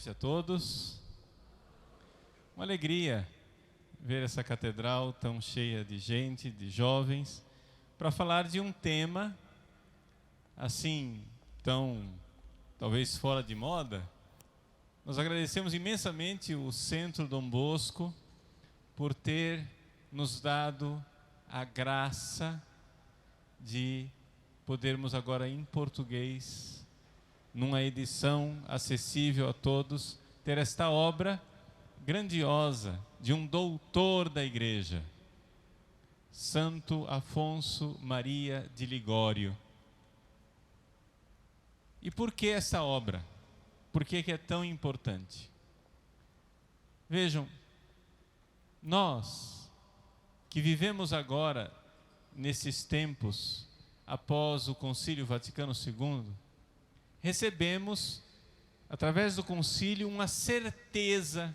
noite a todos. Uma alegria ver essa catedral tão cheia de gente, de jovens, para falar de um tema assim, tão talvez fora de moda. Nós agradecemos imensamente o Centro Dom Bosco por ter nos dado a graça de podermos agora em português, numa edição acessível a todos, ter esta obra grandiosa de um doutor da Igreja, Santo Afonso Maria de Ligório. E por que essa obra? Por que é tão importante? Vejam, nós que vivemos agora nesses tempos após o Concílio Vaticano II, recebemos, através do concílio, uma certeza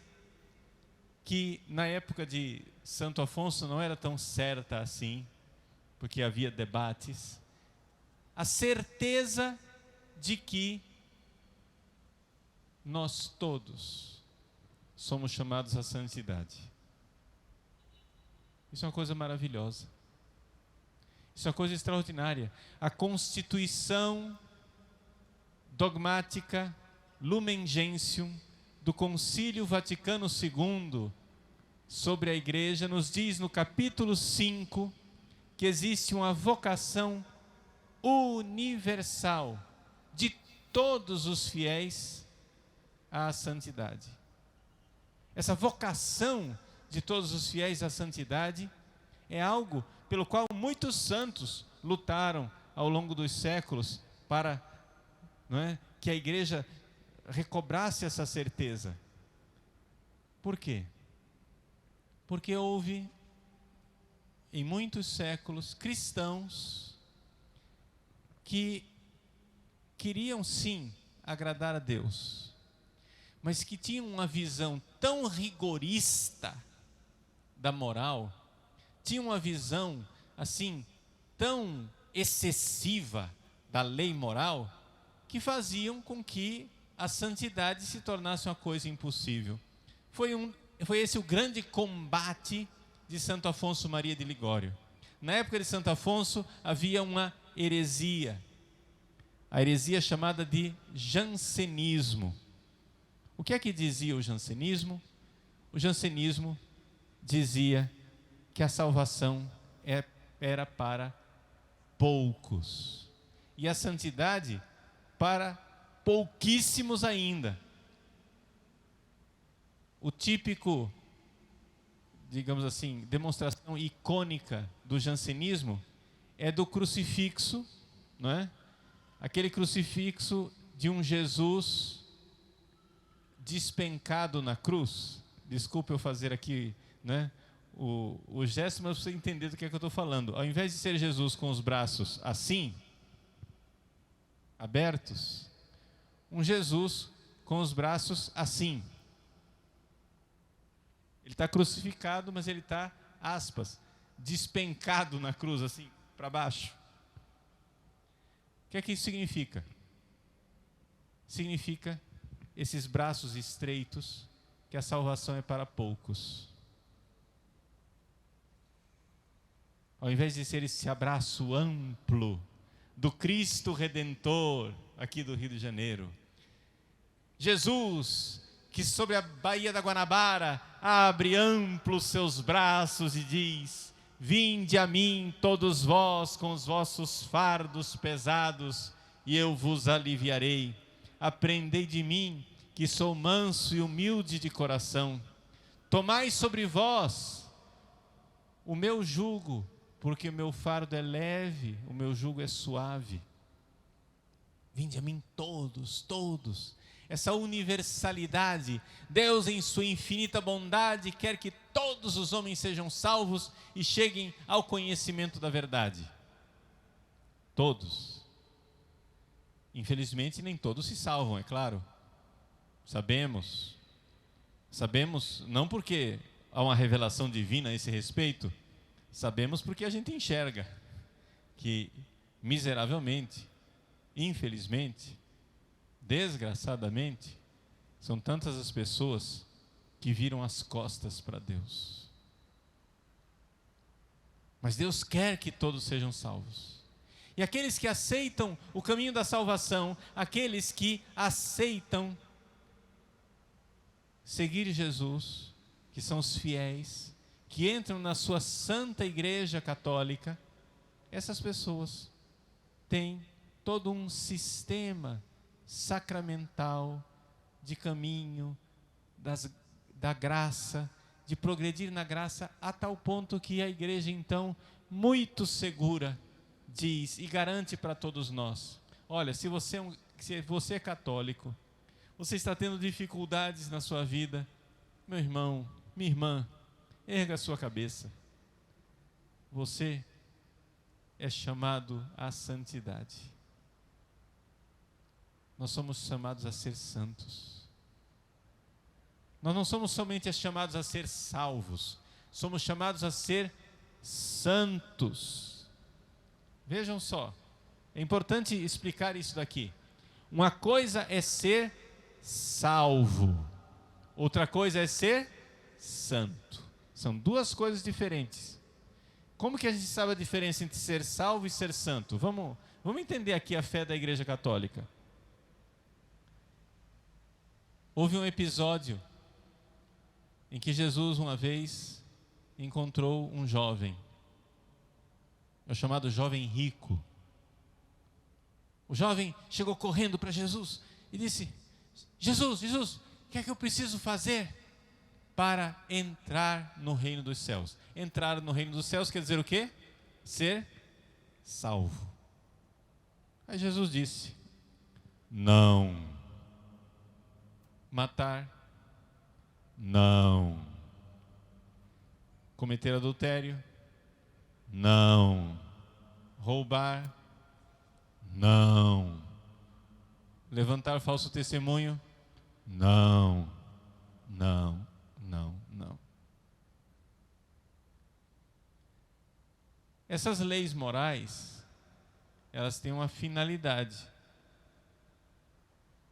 que na época de Santo Afonso não era tão certa assim, porque havia debates, a certeza de que nós todos somos chamados à santidade. Isso é uma coisa maravilhosa. Isso é uma coisa extraordinária. A Constituição dogmática Lumen Gentium do Concílio Vaticano II sobre a Igreja nos diz no capítulo 5 que existe uma vocação universal de todos os fiéis à santidade. Essa vocação de todos os fiéis à santidade é algo pelo qual muitos santos lutaram ao longo dos séculos para, que a Igreja recobrasse essa certeza. Por quê? Porque houve, em muitos séculos, cristãos que queriam sim agradar a Deus, mas que tinham uma visão tão rigorista da moral, tinham uma visão assim tão excessiva da lei moral, que faziam com que a santidade se tornasse uma coisa impossível. Foi esse o grande combate de Santo Afonso Maria de Ligório. Na época de Santo Afonso havia uma heresia, a heresia chamada de jansenismo. O que é que dizia o jansenismo? O jansenismo dizia que a salvação era para poucos e a santidade para pouquíssimos ainda. O típico, digamos assim, demonstração icônica do jansenismo é do crucifixo, não é? Aquele crucifixo de um Jesus despencado na cruz. Desculpe eu fazer aqui, o gesto, mas você entender do que é que eu estou falando. Ao invés de ser Jesus com os braços assim, abertos, um Jesus com os braços assim. Ele está crucificado, mas ele está, aspas, despencado na cruz, assim, para baixo. O que é que isso significa? Significa esses braços estreitos, que a salvação é para poucos. Ao invés de ser esse abraço amplo do Cristo Redentor, aqui do Rio de Janeiro, Jesus, que sobre a Baía da Guanabara abre amplos seus braços e diz: vinde a mim todos vós com os vossos fardos pesados, e eu vos aliviarei. Aprendei de mim, que sou manso e humilde de coração. Tomai sobre vós o meu jugo, porque o meu fardo é leve, o meu jugo é suave. Vinde a mim todos, todos. Essa universalidade, Deus em sua infinita bondade quer que todos os homens sejam salvos e cheguem ao conhecimento da verdade. Todos. Infelizmente nem todos se salvam, é claro. Sabemos não porque há uma revelação divina a esse respeito, sabemos porque a gente enxerga que miseravelmente, infelizmente, desgraçadamente, São tantas as pessoas que viram as costas para Deus. Mas Deus quer que todos sejam salvos. E aqueles que aceitam o caminho da salvação, aqueles que aceitam seguir Jesus, que são os fiéis, que entram na sua santa igreja católica, essas pessoas têm todo um sistema sacramental de caminho, da graça, de progredir na graça, a tal ponto que a igreja então, muito segura, diz e garante para todos nós: olha, se você é católico, você está tendo dificuldades na sua vida, meu irmão, minha irmã, erga a sua cabeça. Você é chamado à santidade. Nós somos chamados a ser santos. Nós não somos somente chamados a ser salvos, somos chamados a ser santos. Vejam só, é importante explicar isso daqui. Uma coisa é ser salvo, outra coisa é ser santo. São duas coisas diferentes. Como que a gente sabe a diferença entre ser salvo e ser santo? Vamos entender aqui a fé da Igreja Católica. Houve um episódio em que Jesus uma vez encontrou um jovem, é o chamado jovem rico. O jovem chegou correndo para Jesus e disse: Jesus, o que é que eu preciso fazer para entrar no reino dos céus? Entrar no reino dos céus quer dizer o quê? Ser salvo. Aí Jesus disse: não. Matar? Não. Cometer adultério? Não. Roubar? Não. Levantar falso testemunho? Não. Não. Essas leis morais, elas têm uma finalidade.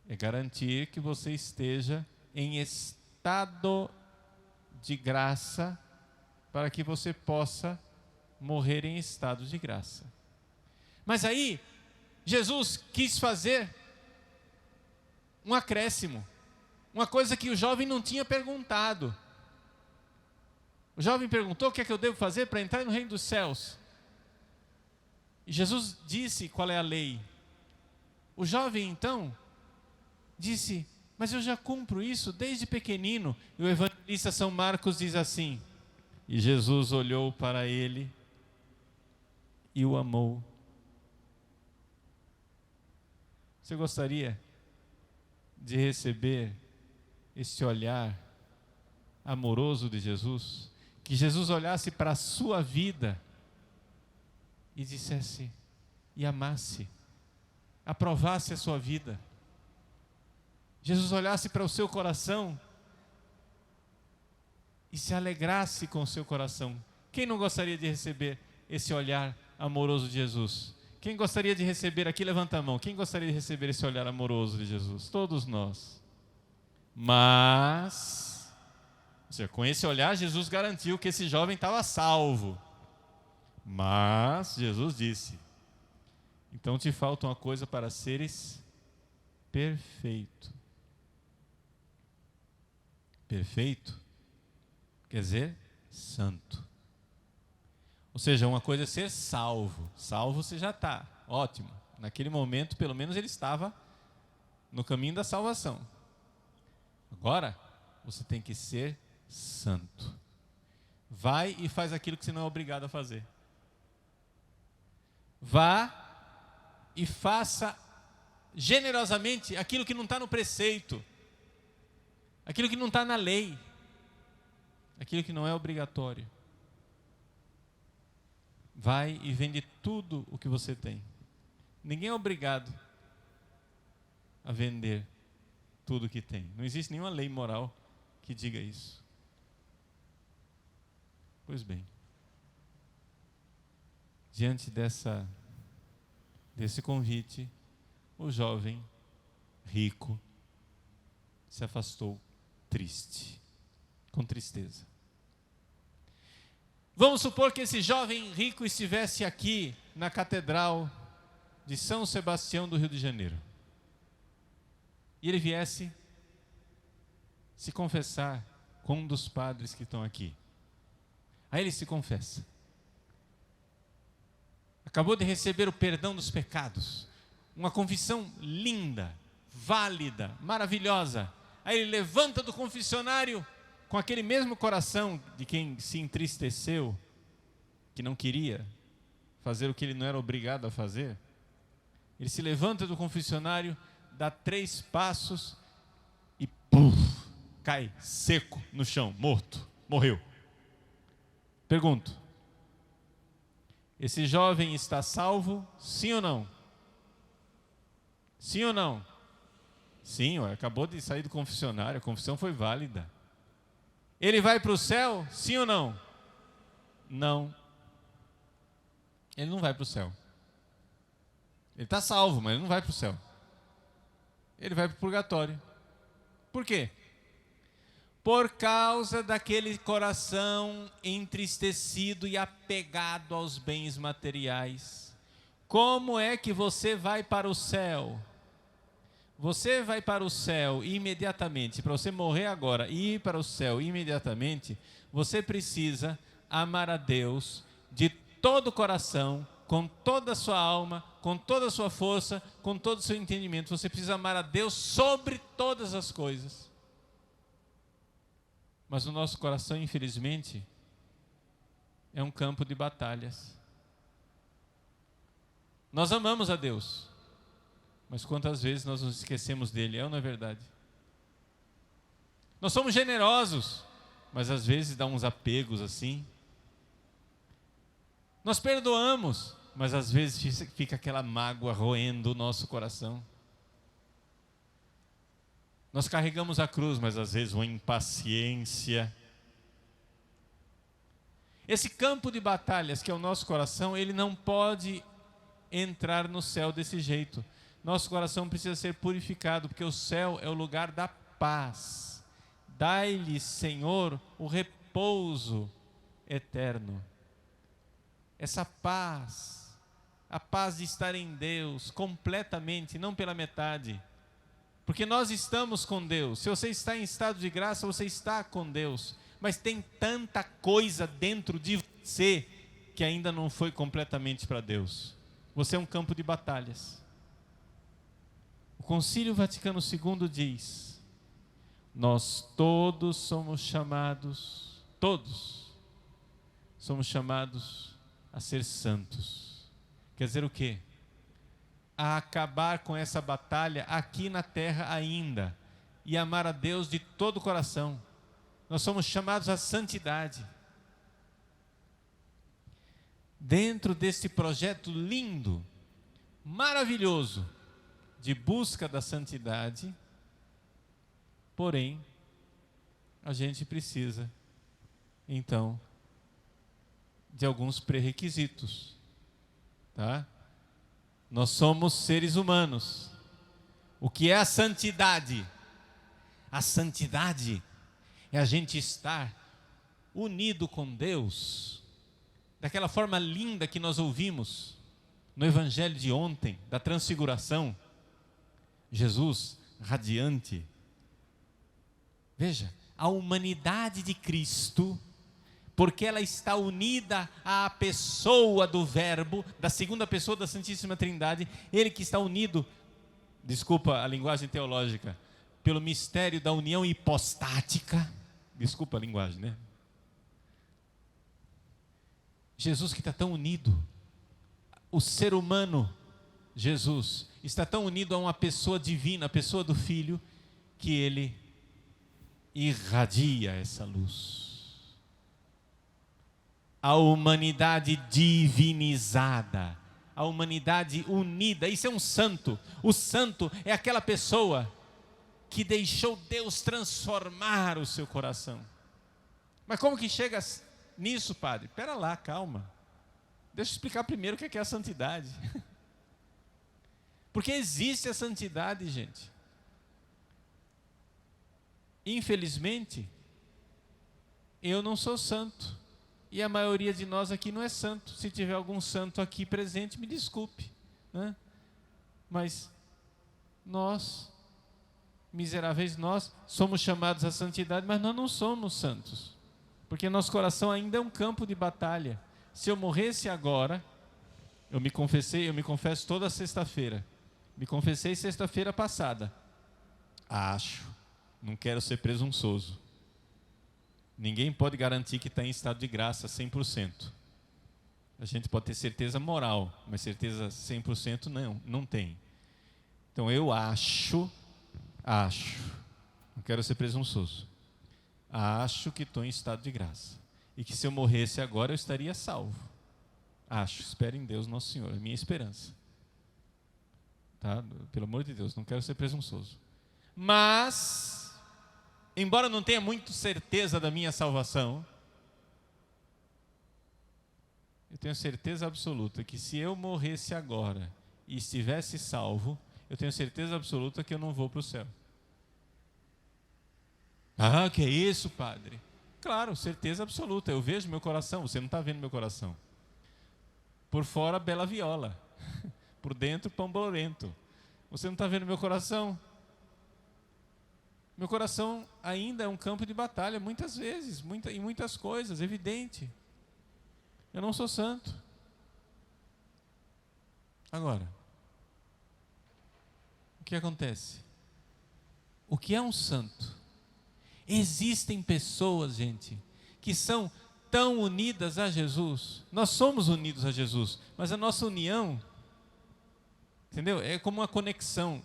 É garantir que você esteja em estado de graça, para que você possa morrer em estado de graça. Mas aí, Jesus quis fazer um acréscimo, uma coisa que o jovem não tinha perguntado. O jovem perguntou: o que é que eu devo fazer para entrar no reino dos céus? E Jesus disse qual é a lei. O jovem então disse: mas eu já cumpro isso desde pequenino. E o evangelista São Marcos diz assim: e Jesus olhou para ele e o amou. Você gostaria de receber esse olhar amoroso de Jesus? Que Jesus olhasse para a sua vida e dissesse, e amasse, aprovasse a sua vida. Jesus olhasse para o seu coração e se alegrasse com o seu coração. Quem não gostaria de receber esse olhar amoroso de Jesus? Quem gostaria de receber aqui, levanta a mão. Quem gostaria de receber esse olhar amoroso de Jesus? Todos nós. Mas, ou seja, com esse olhar, Jesus garantiu que esse jovem estava salvo. Mas, Jesus disse: então te falta uma coisa para seres perfeito. Perfeito quer dizer santo. Ou seja, uma coisa é ser salvo. Salvo você já está, ótimo. Naquele momento, pelo menos ele estava no caminho da salvação. Agora, você tem que ser santo. Vai e faz aquilo que você não é obrigado a fazer. Vá e faça generosamente aquilo que não está no preceito, aquilo que não está na lei, aquilo que não é obrigatório. Vai e vende tudo o que você tem. Ninguém é obrigado a vender tudo o que tem. Não existe nenhuma lei moral que diga isso. Pois bem, diante desse convite, o jovem rico se afastou triste, com tristeza. Vamos supor que esse jovem rico estivesse aqui na Catedral de São Sebastião do Rio de Janeiro. E ele viesse se confessar com um dos padres que estão aqui. Aí ele se confessa. Acabou de receber o perdão dos pecados. Uma confissão linda, válida, maravilhosa. Aí ele levanta do confessionário com aquele mesmo coração de quem se entristeceu, que não queria fazer o que ele não era obrigado a fazer. Ele se levanta do confessionário, dá 3 passos e puf, cai seco no chão, morto, morreu. Pergunto: esse jovem está salvo, sim ou não? Sim ou não? Sim, acabou de sair do confessionário, a confissão foi válida. Ele vai para o céu, sim ou não? Não. Ele não vai para o céu. Ele está salvo, mas ele não vai para o céu. Ele vai para o purgatório. Por quê? Por causa daquele coração entristecido e apegado aos bens materiais. Como é que você vai para o céu? Você vai para o céu imediatamente. Para você morrer agora e ir para o céu imediatamente, você precisa amar a Deus de todo o coração, com toda a sua alma, com toda a sua força, com todo o seu entendimento. Você precisa amar a Deus sobre todas as coisas. Mas o nosso coração, infelizmente, é um campo de batalhas. Nós amamos a Deus, mas quantas vezes nós nos esquecemos dele, é ou não é verdade? Nós somos generosos, mas às vezes dá uns apegos assim. Nós perdoamos, mas às vezes fica aquela mágoa roendo o nosso coração. Nós carregamos a cruz, mas às vezes uma impaciência. Esse campo de batalhas que é o nosso coração, ele não pode entrar no céu desse jeito. Nosso coração precisa ser purificado, porque o céu é o lugar da paz. Dai-lhe, Senhor, o repouso eterno. Essa paz, a paz de estar em Deus completamente, não pela metade. Porque nós estamos com Deus. Se você está em estado de graça, você está com Deus. Mas tem tanta coisa dentro de você que ainda não foi completamente para Deus. Você é um campo de batalhas. O Concílio Vaticano II diz: nós todos somos chamados a ser santos. Quer dizer o quê? A acabar com essa batalha aqui na terra ainda e amar a Deus de todo o coração. Nós somos chamados à santidade. Dentro desse projeto lindo, maravilhoso, de busca da santidade, porém, a gente precisa, então, de alguns pré-requisitos, tá? Nós somos seres humanos. O que é a santidade? A santidade é a gente estar unido com Deus, daquela forma linda que nós ouvimos no Evangelho de ontem, da transfiguração. Jesus radiante. Veja, a humanidade de Cristo, porque ela está unida à pessoa do Verbo, da segunda pessoa da Santíssima Trindade, ele que está unido, desculpa a linguagem teológica, pelo mistério da união hipostática, desculpa a linguagem, né? Jesus que está tão unido, o ser humano, Jesus, está tão unido a uma pessoa divina, a pessoa do Filho, que ele irradia essa luz. A humanidade divinizada, a humanidade unida, isso é um santo. O santo é aquela pessoa que deixou Deus transformar o seu coração. Mas como que chega nisso, padre? Espera lá, calma. Deixa eu explicar primeiro o que é a santidade. Porque existe a santidade, gente. Infelizmente, eu não sou santo. E a maioria de nós aqui não é santo. Se tiver algum santo aqui presente, me desculpe, né? Mas nós, miseráveis nós, somos chamados à santidade, mas nós não somos santos. Porque nosso coração ainda é um campo de batalha. Se eu morresse agora, eu me confesso toda sexta-feira. Me confessei sexta-feira passada. Não quero ser presunçoso. Ninguém pode garantir que está em estado de graça 100%. A gente pode ter certeza moral, mas certeza 100% não tem. Então eu acho, não quero ser presunçoso, acho que estou em estado de graça. E que se eu morresse agora eu estaria salvo. Espero em Deus Nosso Senhor, é a minha esperança. Tá? Pelo amor de Deus, não quero ser presunçoso. Mas, embora não tenha muito certeza da minha salvação, eu tenho certeza absoluta que se eu morresse agora e estivesse salvo, eu tenho certeza absoluta que eu não vou para o céu. Que é isso, padre? Claro, certeza absoluta. Eu vejo meu coração, você não está vendo meu coração. Por fora, bela viola. Por dentro, pão bolorento. Você não está vendo meu coração? Meu coração ainda é um campo de batalha, muitas vezes, em muitas coisas, evidente. Eu não sou santo. Agora, o que acontece? O que é um santo? Existem pessoas, gente, que são tão unidas a Jesus. Nós somos unidos a Jesus, mas a nossa união, entendeu? É como uma conexão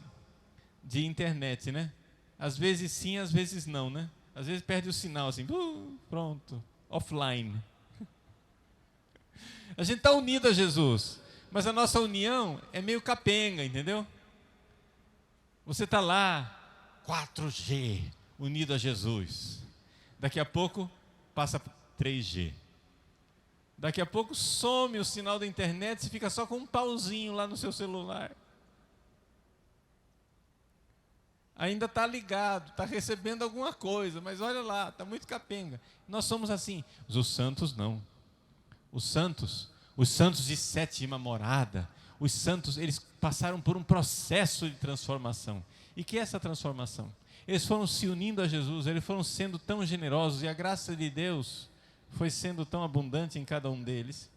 de internet, né? Às vezes sim, às vezes não, né? Às vezes perde o sinal assim, pronto, offline. A gente está unido a Jesus, mas a nossa união é meio capenga, entendeu? Você está lá, 4G, unido a Jesus. Daqui a pouco passa 3G. Daqui a pouco some o sinal da internet, você fica só com um pauzinho lá no seu celular. Ainda está ligado, está recebendo alguma coisa, mas olha lá, está muito capenga. Nós somos assim. Os santos não. Os santos de sétima morada, os santos, eles passaram por um processo de transformação. E que é essa transformação? Eles foram se unindo a Jesus, eles foram sendo tão generosos, e a graça de Deus foi sendo tão abundante em cada um deles,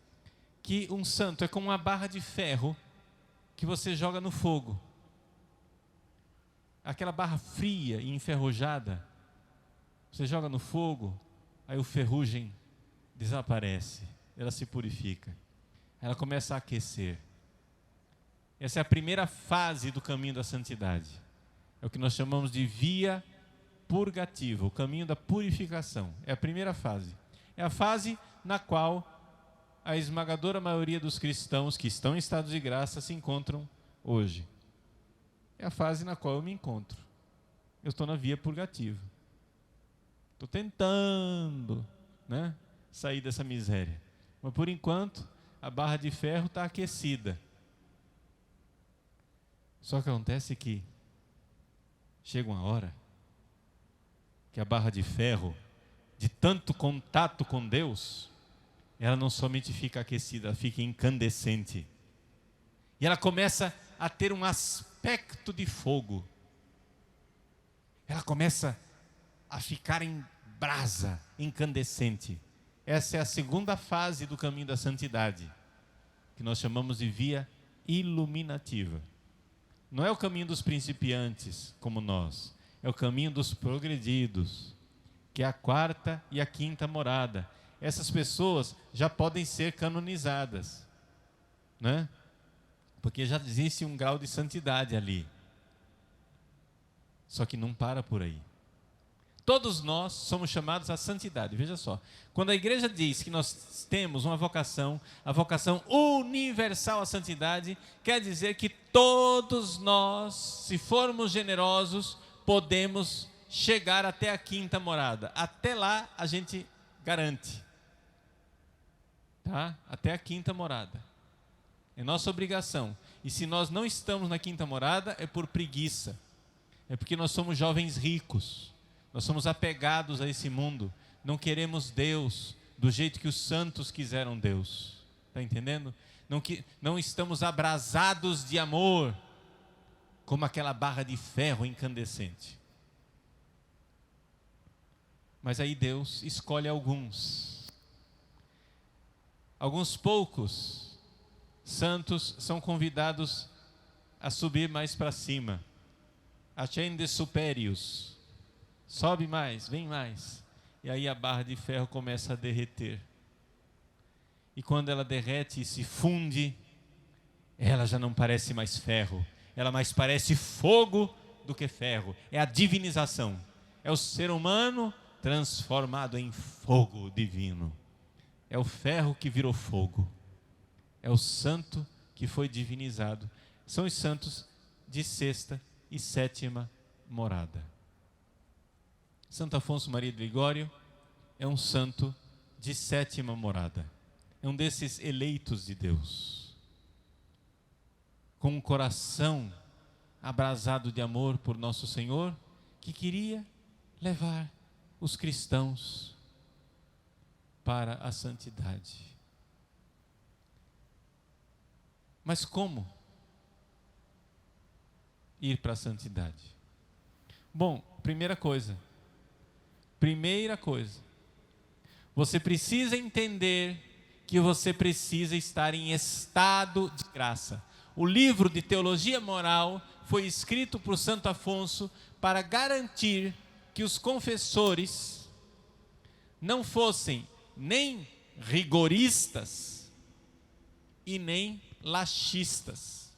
que um santo é como uma barra de ferro que você joga no fogo. Aquela barra fria e enferrujada, você joga no fogo, aí o ferrugem desaparece, ela se purifica, ela começa a aquecer. Essa é a primeira fase do caminho da santidade. É o que nós chamamos de via purgativa, o caminho da purificação. É a primeira fase. É a fase na qual a esmagadora maioria dos cristãos que estão em estado de graça se encontram hoje. É a fase na qual eu me encontro. Eu estou na via purgativa. Estou tentando, né, sair dessa miséria. Mas por enquanto, a barra de ferro está aquecida. Só que acontece que chega uma hora que a barra de ferro, de tanto contato com Deus, ela não somente fica aquecida, ela fica incandescente. E ela começa a ter um aspecto de fogo. Ela começa a ficar em brasa, incandescente. Essa é a segunda fase do caminho da santidade, que nós chamamos de via iluminativa. Não é o caminho dos principiantes, como nós. É o caminho dos progredidos, que é a quarta e a quinta morada. Essas pessoas já podem ser canonizadas, né? Porque já existe um grau de santidade ali. Só que não para por aí. Todos nós somos chamados à santidade. Veja só, quando a igreja diz que nós temos uma vocação, a vocação universal à santidade, quer dizer que todos nós, se formos generosos, podemos chegar até a quinta morada. Até lá a gente garante, tá? Até a quinta morada. É nossa obrigação. E se nós não estamos na quinta morada, é por preguiça. É porque nós somos jovens ricos. Nós somos apegados a esse mundo. Não queremos Deus do jeito que os santos quiseram Deus. Está entendendo? Não estamos abrasados de amor como aquela barra de ferro incandescente. Mas aí Deus escolhe alguns poucos santos são convidados a subir mais para cima. Ascende superius. Sobe mais, vem mais. E aí a barra de ferro começa a derreter. E quando ela derrete e se funde, ela já não parece mais ferro. Ela mais parece fogo do que ferro. É a divinização. É o ser humano transformado em fogo divino. É o ferro que virou fogo. É o santo que foi divinizado. São os santos de sexta e sétima morada. Santo Afonso Maria de Ligório é um santo de sétima morada. É um desses eleitos de Deus. Com um coração abrasado de amor por nosso Senhor, que queria levar os cristãos para a santidade. Mas como ir para a santidade? Bom, primeira coisa, você precisa entender que você precisa estar em estado de graça. O livro de teologia moral foi escrito por Santo Afonso para garantir que os confessores não fossem nem rigoristas e nem laxistas.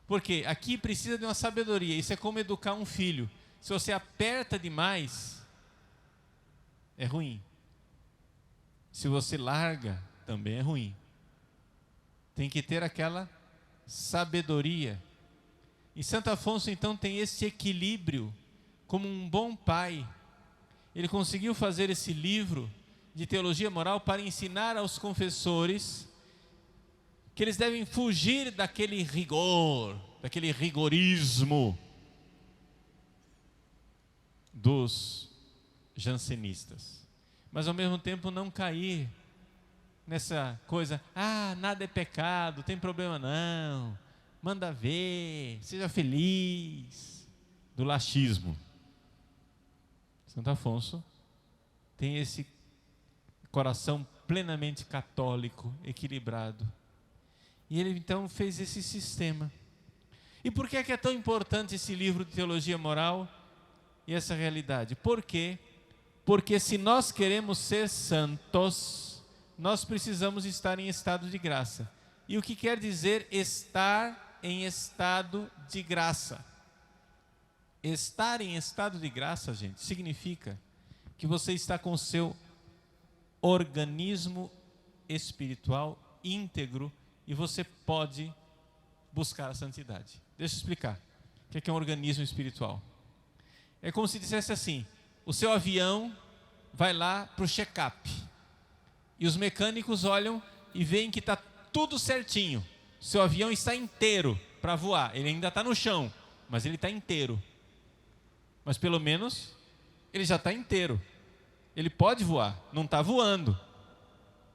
Porque aqui precisa de uma sabedoria. Isso é como educar um filho. Se você aperta demais, é ruim. Se você larga, também é ruim. Tem que ter aquela sabedoria. E Santo Afonso então tem esse equilíbrio como um bom pai. Ele conseguiu fazer esse livro de teologia moral para ensinar aos confessores que eles devem fugir daquele rigor, daquele rigorismo dos jansenistas, mas ao mesmo tempo não cair nessa coisa, nada é pecado, tem problema não, manda ver, seja feliz, do laxismo. Santo Afonso tem esse coração plenamente católico, equilibrado. E ele então fez esse sistema. E por que é tão importante esse livro de teologia moral e essa realidade? Por quê? Porque se nós queremos ser santos, nós precisamos estar em estado de graça. E o que quer dizer estar em estado de graça? Estar em estado de graça, gente, significa que você está com o seu organismo espiritual íntegro e você pode buscar a santidade. Deixa eu explicar o que é um organismo espiritual. É como se dissesse assim: o seu avião vai lá para o check-up e os mecânicos olham e veem que está tudo certinho. O seu avião está inteiro para voar. Ele ainda está no chão, mas ele está inteiro. Mas pelo menos ele já está inteiro. Ele pode voar, não está voando,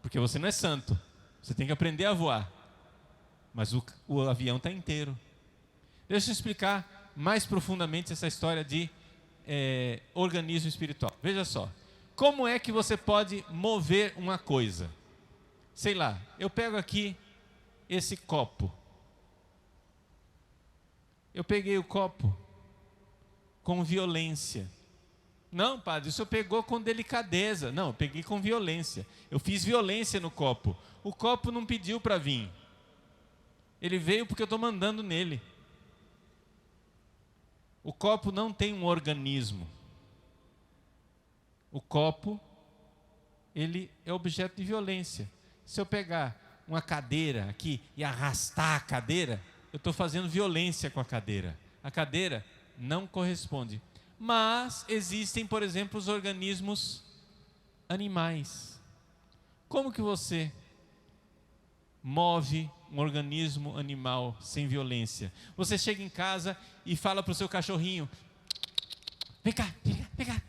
porque você não é santo. Você tem que aprender a voar. Mas o avião está inteiro. Deixa eu explicar mais profundamente essa história de organismo espiritual. Veja só, como é que você pode mover uma coisa? Sei lá, eu pego aqui esse copo. Eu peguei o copo com violência. Não, padre, o senhor pegou com delicadeza. Não, eu peguei com violência. Eu fiz violência no copo. O copo não pediu para vir. Ele veio porque eu estou mandando nele. O copo não tem um organismo. O copo, ele é objeto de violência. Se eu pegar uma cadeira aqui e arrastar a cadeira, eu estou fazendo violência com a cadeira. A cadeira não corresponde. Mas existem, por exemplo, os organismos animais. Como que você move um organismo animal sem violência? Você chega em casa e fala para o seu cachorrinho: vem cá, vem cá, vem cá,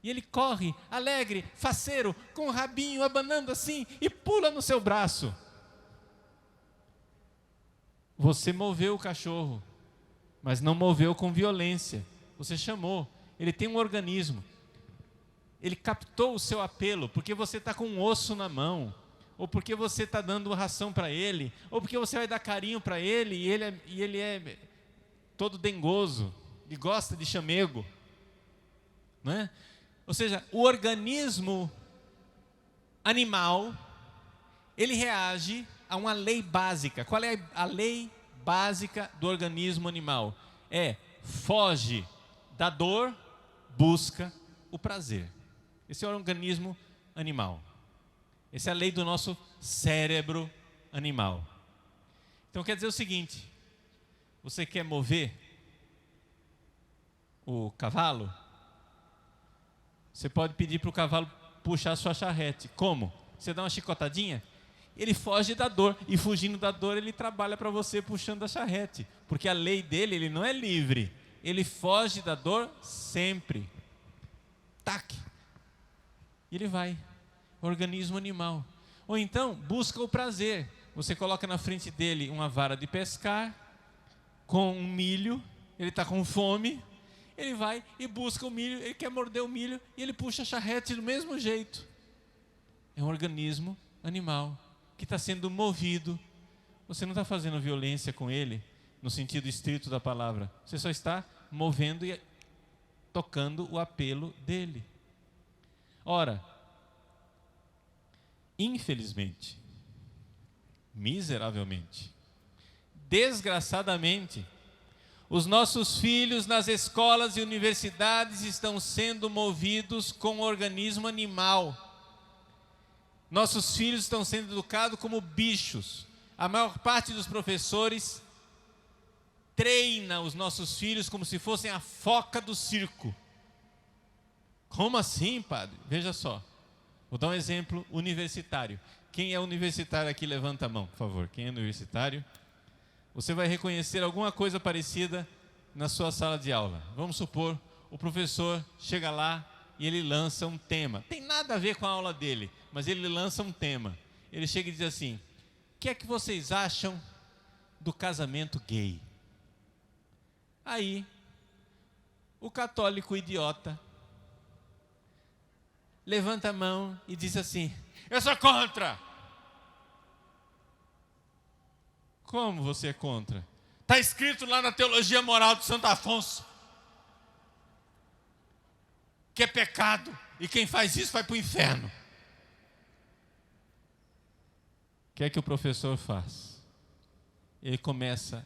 E ele corre, alegre, faceiro, com o rabinho abanando assim e pula no seu braço. Você moveu o cachorro, mas não moveu com violência. Você chamou. Ele tem um organismo. Ele captou o seu apelo porque você está com um osso na mão, ou porque você está dando ração para ele, ou porque você vai dar carinho para ele e ele é todo dengoso e gosta de chamego, não é? Ou seja, o organismo animal, ele reage a uma lei básica. Qual é a lei básica do organismo animal? Foge da dor, busca o prazer. Esse é o organismo animal. Essa é a lei do nosso cérebro animal. Então quer dizer o seguinte: você quer mover o cavalo? Você pode pedir para o cavalo puxar a sua charrete. Como? Você dá uma chicotadinha, ele foge da dor, e fugindo da dor ele trabalha para você puxando a charrete, porque a lei dele, ele não é livre, ele foge da dor sempre. Tac! E ele vai. Organismo animal. Ou então, busca o prazer. Você coloca na frente dele uma vara de pescar, com um milho, ele está com fome, ele vai e busca o milho, ele quer morder o milho, e ele puxa a charrete do mesmo jeito. É um organismo animal, que está sendo movido. Você não está fazendo violência com ele, no sentido estrito da palavra. Você só está movendo e tocando o apelo dele. Ora, infelizmente, miseravelmente, desgraçadamente, os nossos filhos nas escolas e universidades estão sendo movidos com o organismo animal. Nossos filhos estão sendo educados como bichos. A maior parte dos professores treina os nossos filhos como se fossem a foca do circo. Como assim, padre? Veja só. Vou dar um exemplo universitário. Quem é universitário aqui, levanta a mão, por favor. Quem é universitário? Você vai reconhecer alguma coisa parecida na sua sala de aula. Vamos supor, o professor chega lá e ele lança um tema. Tem nada a ver com a aula dele, mas ele lança um tema. Ele chega e diz assim: o que é que vocês acham do casamento gay? Aí, o católico idiota levanta a mão e diz assim: eu sou contra. Como você é contra? Está escrito lá na teologia moral de Santo Afonso que é pecado, e quem faz isso vai para o inferno. O que é que o professor faz? Ele começa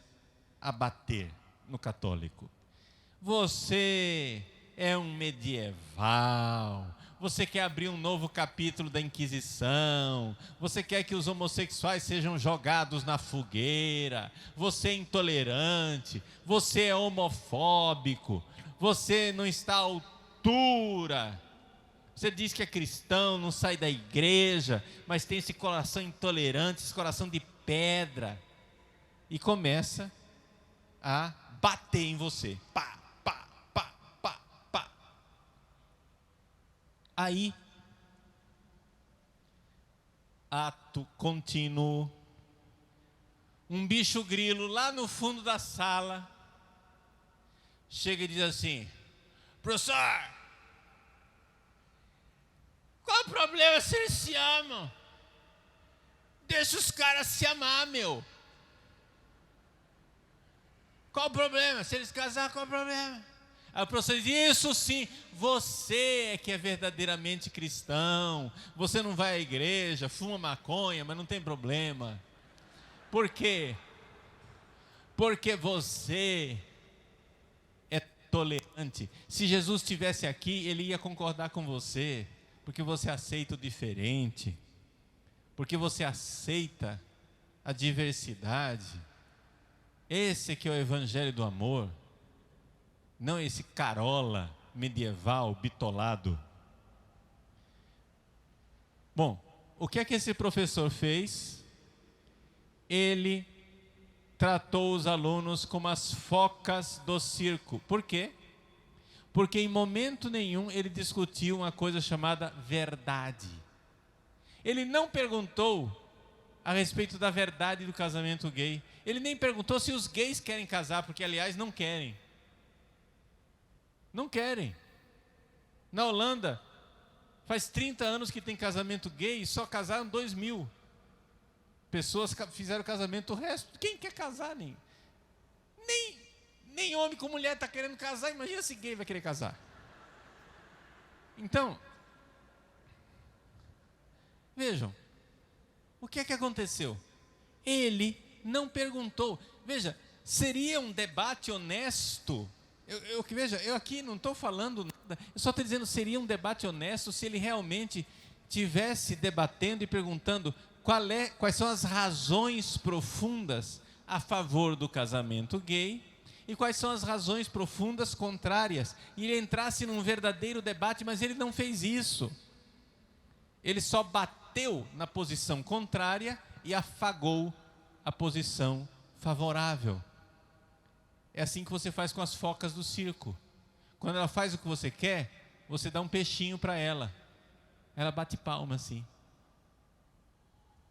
a bater no católico. Você é um medieval. Você quer abrir um novo capítulo da Inquisição. Você quer que os homossexuais sejam jogados na fogueira. Você é intolerante. Você é homofóbico. Você não está à altura. Você diz que é cristão, não sai da igreja, mas tem esse coração intolerante, esse coração de pedra. E começa a bater em você. Pá, pá, pá, pá, pá. Aí, ato contínuo, um bicho grilo lá no fundo da sala chega e diz assim: professor, qual o problema se eles se amam? Deixa os caras se amar, meu. Qual o problema? Se eles casar, qual o problema? Aí o professor diz: isso sim, você é que é verdadeiramente cristão. Você não vai à igreja, fuma maconha, mas não tem problema. Por quê? Porque você é tolerante. Se Jesus estivesse aqui, ele ia concordar com você, porque você aceita o diferente, porque você aceita a diversidade. Esse que é o evangelho do amor, não esse carola medieval bitolado. Bom, o que é que esse professor fez? Ele tratou os alunos como as focas do circo. Por quê? Porque em momento nenhum ele discutiu uma coisa chamada verdade. Ele não perguntou a respeito da verdade do casamento gay. Ele nem perguntou se os gays querem casar, porque aliás não querem. Não querem. Na Holanda, faz 30 anos que tem casamento gay e só casaram 2.000 pessoas fizeram casamento. O resto, quem quer casar? Nem homem com mulher está querendo casar. Imagina se gay vai querer casar. Então, vejam, o que é que aconteceu? Ele não perguntou. Veja, seria um debate honesto. Veja, eu aqui não estou falando nada, eu só estou dizendo, seria um debate honesto se ele realmente tivesse debatendo e perguntando quais são as razões profundas a favor do casamento gay e quais são as razões profundas contrárias. E ele entrasse num verdadeiro debate, mas ele não fez isso. Ele só bateu na posição contrária e afagou a posição favorável. É assim que você faz com as focas do circo. Quando ela faz o que você quer, você dá um peixinho para ela. Ela bate palma assim.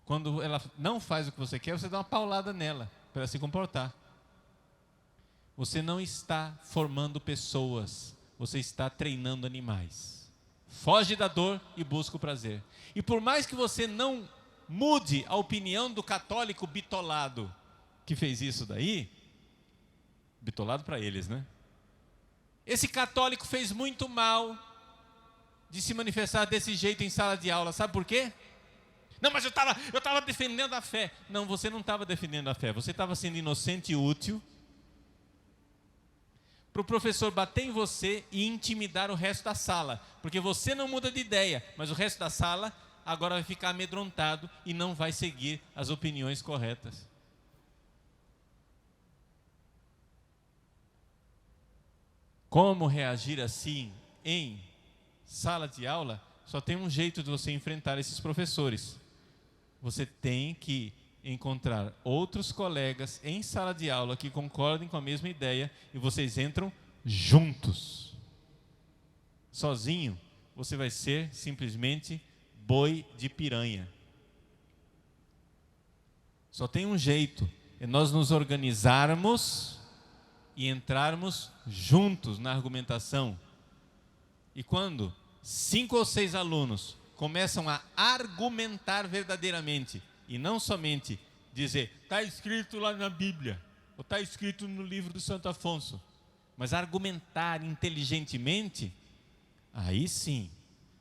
Quando ela não faz o que você quer, você dá uma paulada nela, para ela se comportar. Você não está formando pessoas, você está treinando animais. Foge da dor e busca o prazer. E por mais que você não mude a opinião do católico bitolado que fez isso daí, bitolado para eles, né? Esse católico fez muito mal de se manifestar desse jeito em sala de aula. Sabe por quê? Não, mas eu estava defendendo a fé. Não, você não estava defendendo a fé. Você estava sendo inocente e útil para o professor bater em você e intimidar o resto da sala. Porque você não muda de ideia, mas o resto da sala agora vai ficar amedrontado e não vai seguir as opiniões corretas. Como reagir assim em sala de aula? Só tem um jeito de você enfrentar esses professores. Você tem que encontrar outros colegas em sala de aula que concordem com a mesma ideia e vocês entram juntos. Sozinho, você vai ser simplesmente boi de piranha. Só tem um jeito, é nós nos organizarmos e entrarmos juntos na argumentação. E quando 5 ou 6 alunos começam a argumentar verdadeiramente, e não somente dizer, está escrito lá na Bíblia, ou está escrito no livro do Santo Afonso, mas argumentar inteligentemente, aí sim,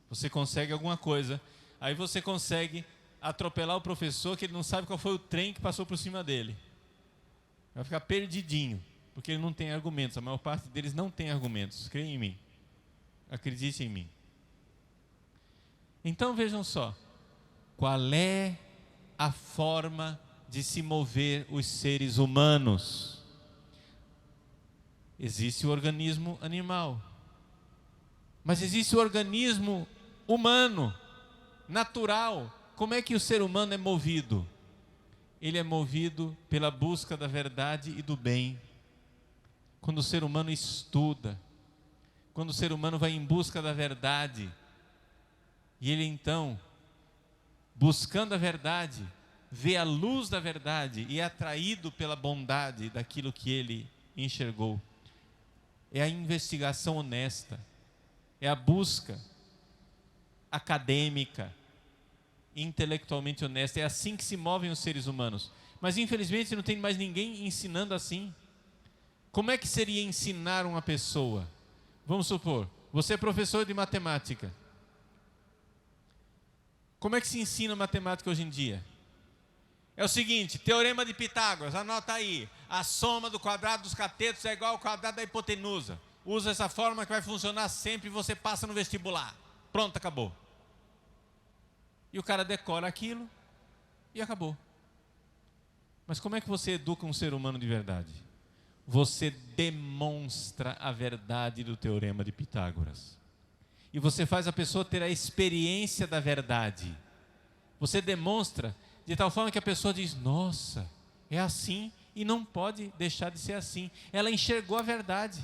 você consegue alguma coisa. Aí você consegue atropelar o professor, que ele não sabe qual foi o trem que passou por cima dele. Vai ficar perdidinho, porque ele não tem argumentos. A maior parte deles não tem argumentos. Creia em mim. Acredite em mim. Então vejam só, qual é a forma de se mover os seres humanos? Existe o organismo animal, mas existe o organismo humano, natural. Como é que o ser humano é movido? Ele é movido pela busca da verdade e do bem. Quando o ser humano estuda, quando o ser humano vai em busca da verdade, e ele então, buscando a verdade, vê a luz da verdade e é atraído pela bondade daquilo que ele enxergou. É a investigação honesta, é a busca acadêmica, intelectualmente honesta. É assim que se movem os seres humanos. Mas infelizmente não tem mais ninguém ensinando assim. Como é que seria ensinar uma pessoa? Vamos supor, você é professor de matemática. Como é que se ensina matemática hoje em dia? É o seguinte, teorema de Pitágoras, anota aí. A soma do quadrado dos catetos é igual ao quadrado da hipotenusa. Usa essa fórmula que vai funcionar sempre e você passa no vestibular. Pronto, acabou. E o cara decora aquilo e acabou. Mas como é que você educa um ser humano de verdade? Você demonstra a verdade do teorema de Pitágoras. E você faz a pessoa ter a experiência da verdade. Você demonstra de tal forma que a pessoa diz, nossa, é assim e não pode deixar de ser assim. Ela enxergou a verdade.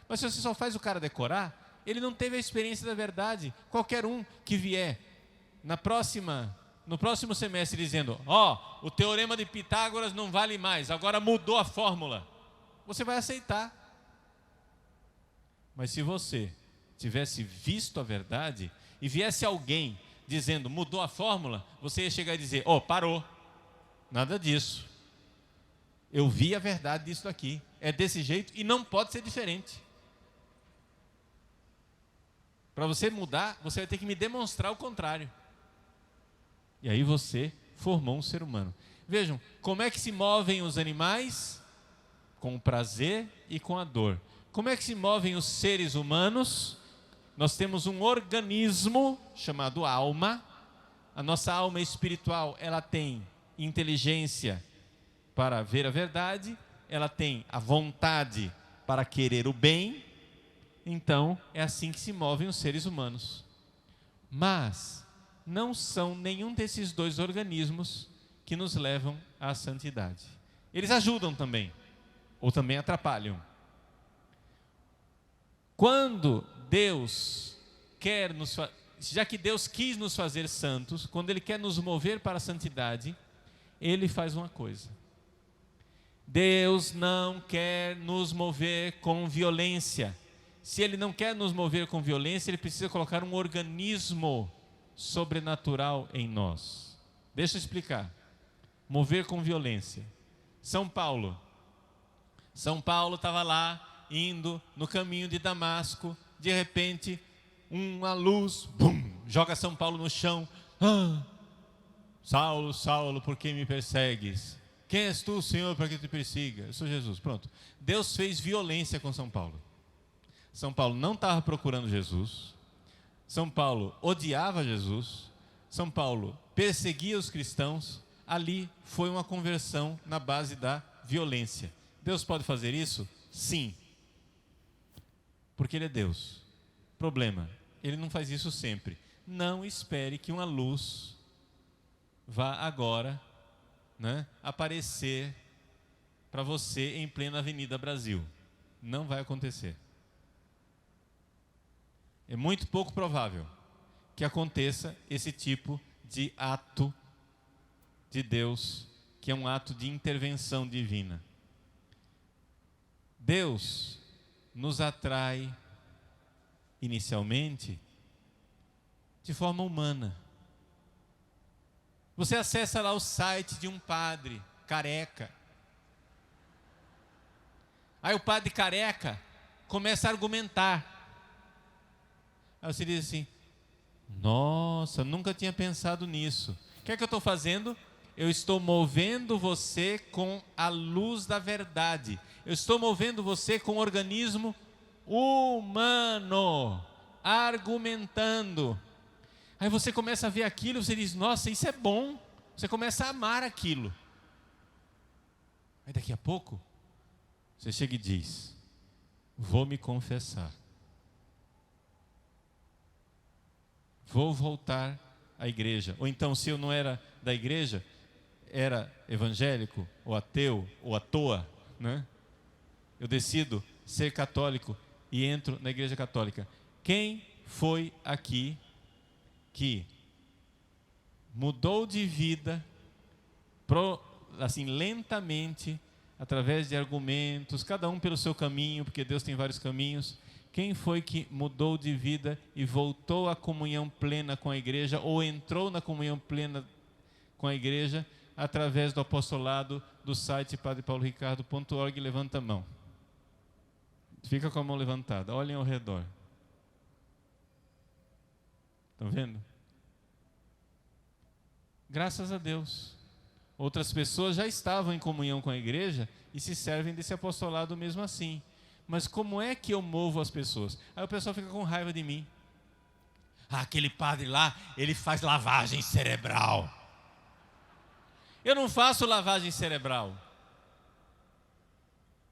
Mas se você só faz o cara decorar, ele não teve a experiência da verdade. Qualquer um que vier no próximo semestre dizendo, o teorema de Pitágoras não vale mais, agora mudou a fórmula, você vai aceitar. Mas se você tivesse visto a verdade e viesse alguém dizendo, mudou a fórmula, você ia chegar e dizer, parou, nada disso. Eu vi a verdade disso aqui, é desse jeito e não pode ser diferente. Para você mudar, você vai ter que me demonstrar o contrário. E aí você formou um ser humano. Vejam, como é que se movem os animais? Com o prazer e com a dor. Como é que se movem os seres humanos? Nós temos um organismo chamado alma. A nossa alma espiritual, ela tem inteligência para ver a verdade, ela tem a vontade para querer o bem. Então, é assim que se movem os seres humanos. Mas não são nenhum desses dois organismos que nos levam à santidade. Eles ajudam também, ou também atrapalham. Quando Deus já que Deus quis nos fazer santos, quando Ele quer nos mover para a santidade, Ele faz uma coisa. Deus não quer nos mover com violência. Se Ele não quer nos mover com violência, Ele precisa colocar um organismo sobrenatural em nós. Deixa eu explicar. Mover com violência. São Paulo estava lá, indo no caminho de Damasco. De repente, uma luz, joga São Paulo no chão. Saulo, Saulo, por que me persegues? Quem és tu, Senhor, para que te persiga? Eu sou Jesus. Pronto. Deus fez violência com São Paulo. São Paulo não estava procurando Jesus. São Paulo odiava Jesus. São Paulo perseguia os cristãos. Ali foi uma conversão na base da violência. Deus pode fazer isso? Sim. Porque Ele é Deus. Problema, Ele não faz isso sempre. Não espere que uma luz vá agora, aparecer para você em plena Avenida Brasil. Não vai acontecer. É muito pouco provável que aconteça esse tipo de ato de Deus, que é um ato de intervenção divina. Deus nos atrai inicialmente de forma humana. Você acessa lá o site de um padre careca. Aí o padre careca começa a argumentar. Aí você diz assim, nossa, nunca tinha pensado nisso. O que é que eu estou fazendo? Eu estou movendo você com a luz da verdade. Eu estou movendo você com o organismo humano, argumentando. Aí você começa a ver aquilo, você diz, nossa, isso é bom. Você começa a amar aquilo. Aí daqui a pouco, você chega e diz, vou me confessar. Vou voltar à igreja. Ou então, se eu não era da igreja, era evangélico, ou ateu, ou à toa, eu decido ser católico e entro na igreja católica. Quem foi aqui que mudou de vida, assim, lentamente, através de argumentos, cada um pelo seu caminho, porque Deus tem vários caminhos? Quem foi que mudou de vida e voltou à comunhão plena com a igreja, ou entrou na comunhão plena com a igreja, através do apostolado do site padrepauloricardo.org? Levanta a mão. Fica com a mão levantada, olhem ao redor. Estão vendo? Graças a Deus. Outras pessoas já estavam em comunhão com a igreja e se servem desse apostolado mesmo assim. Mas como é que eu movo as pessoas? Aí o pessoal fica com raiva de mim. Aquele padre lá, ele faz lavagem cerebral. Eu não faço lavagem cerebral.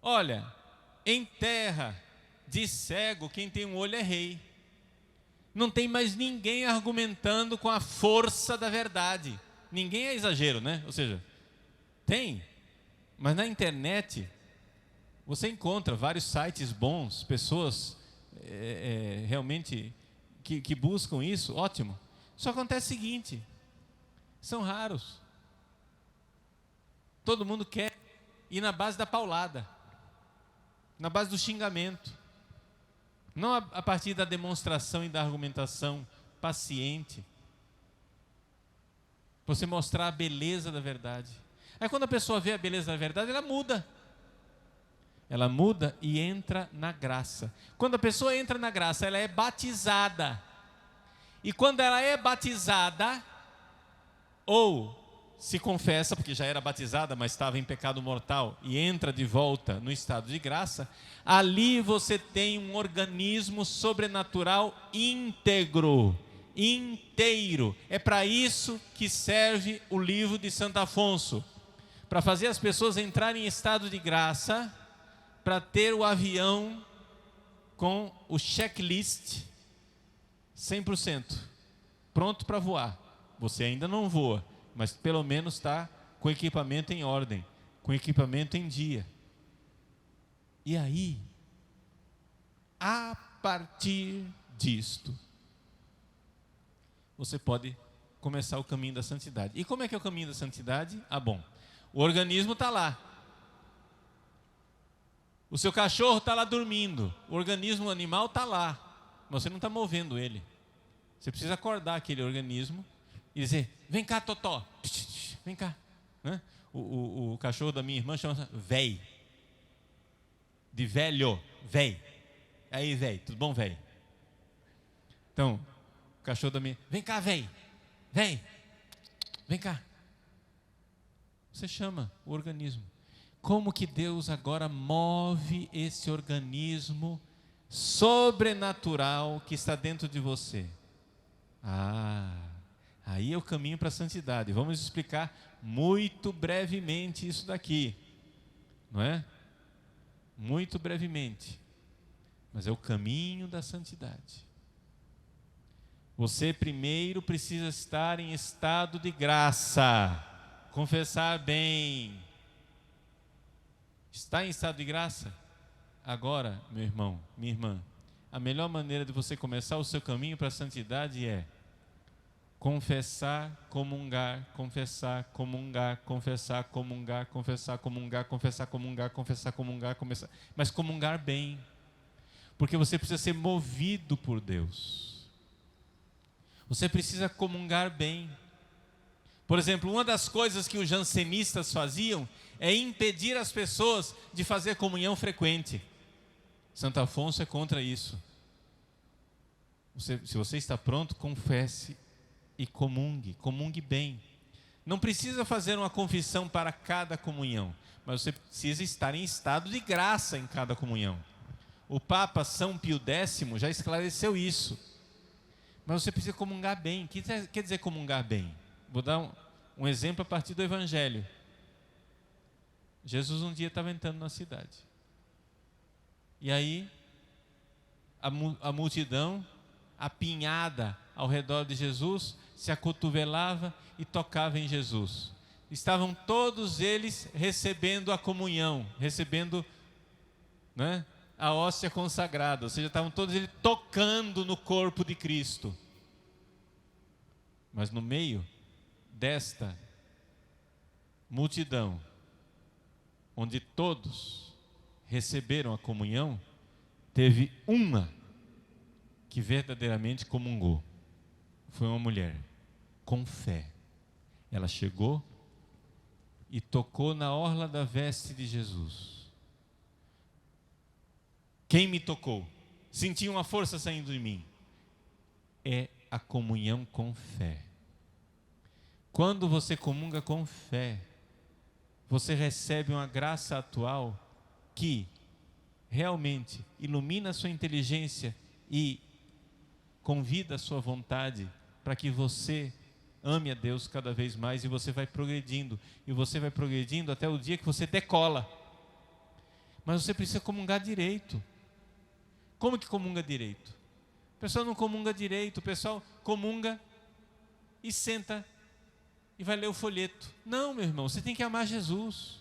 Olha, em terra de cego, quem tem um olho é rei. Não tem mais ninguém argumentando com a força da verdade. Ninguém é exagero, Ou seja, tem. Mas na internet, Você encontra vários sites bons, pessoas realmente que buscam isso, ótimo. Só acontece o seguinte, são raros. Todo mundo quer ir na base da paulada, na base do xingamento, não a partir da demonstração e da argumentação paciente, você mostrar a beleza da verdade. Aí quando a pessoa vê a beleza da verdade, ela muda. Ela muda e entra na graça. Quando a pessoa entra na graça, ela é batizada. E quando ela é batizada, ou se confessa, porque já era batizada, mas estava em pecado mortal, e entra de volta no estado de graça, ali você tem um organismo sobrenatural íntegro, inteiro. É para isso que serve o livro de Santo Afonso, para fazer as pessoas entrarem em estado de graça, para ter o avião com o checklist 100%, pronto para voar. Você ainda não voa, mas pelo menos está com o equipamento em ordem, com o equipamento em dia. E aí, a partir disto, você pode começar o caminho da santidade. E como é que é o caminho da santidade? Bom, o organismo está lá. O seu cachorro está lá dormindo, o organismo animal está lá, mas você não está movendo ele. Você precisa acordar aquele organismo e dizer, vem cá, Totó, vem cá. Né? O cachorro da minha irmã chama véi, de velho, véi. Aí, véi, tudo bom, véi? Então, o cachorro da minha, vem cá, véi, vem cá. Você chama o organismo. Como que Deus agora move esse organismo sobrenatural que está dentro de você? Aí é o caminho para a santidade. Vamos explicar muito brevemente isso daqui, não é? Muito brevemente. Mas é o caminho da santidade. Você primeiro precisa estar em estado de graça, confessar bem. Está em estado de graça? Agora, meu irmão, minha irmã, a melhor maneira de você começar o seu caminho para a santidade é confessar, comungar, confessar, comungar, confessar, comungar, confessar, comungar, confessar, comungar, confessar, comungar, começar, mas comungar bem, porque você precisa ser movido por Deus. Você precisa comungar bem. Por exemplo, uma das coisas que os jansenistas faziam é impedir as pessoas de fazer comunhão frequente. Santo Afonso é contra isso. Se você está pronto, confesse e comungue bem. Não precisa fazer uma confissão para cada comunhão, mas você precisa estar em estado de graça em cada comunhão. O Papa São Pio X já esclareceu isso. Mas você precisa comungar bem. O que quer dizer comungar bem? Vou dar um exemplo a partir do Evangelho. Jesus um dia estava entrando na cidade. E aí, a multidão, apinhada ao redor de Jesus, se acotovelava e tocava em Jesus. Estavam todos eles recebendo a comunhão, recebendo, né, a hóstia consagrada. Ou seja, estavam todos eles tocando no corpo de Cristo. Mas no meio desta multidão, onde todos receberam a comunhão, teve uma que verdadeiramente comungou. Foi uma mulher com fé. Ela chegou e tocou na orla da veste de Jesus. Quem me tocou? Senti uma força saindo de mim. É a comunhão com fé. Quando você comunga com fé, você recebe uma graça atual que realmente ilumina a sua inteligência e convida a sua vontade para que você ame a Deus cada vez mais, e você vai progredindo, e você vai progredindo até o dia que você decola. Mas você precisa comungar direito. Como que comunga direito? O pessoal não comunga direito, o pessoal comunga e senta e vai ler o folheto. Não, meu irmão, você tem que amar Jesus.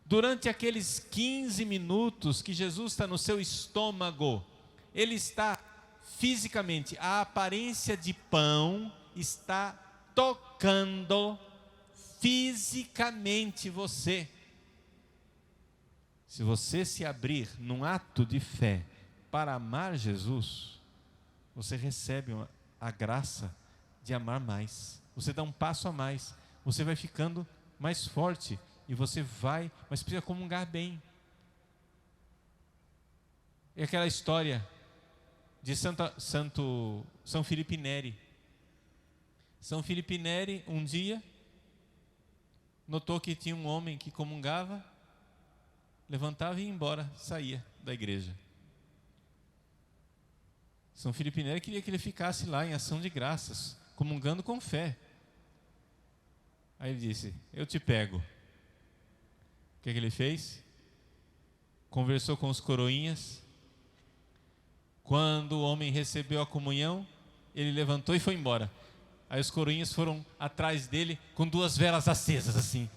Durante aqueles 15 minutos que Jesus está no seu estômago, ele está fisicamente, a aparência de pão está tocando fisicamente você. Se você se abrir num ato de fé para amar Jesus, você recebe a graça de amar mais. Você dá um passo a mais, você vai ficando mais forte e você vai, mas precisa comungar bem. É aquela história de São Filipe Neri. São Filipe Neri, um dia, notou que tinha um homem que comungava, levantava e ia embora, saía da igreja. São Filipe Neri queria que ele ficasse lá em ação de graças, comungando com fé. Aí ele disse: eu te pego. O que ele fez? Conversou com os coroinhas. Quando o homem recebeu a comunhão, ele levantou e foi embora. Aí os coroinhas foram atrás dele com 2 velas acesas assim.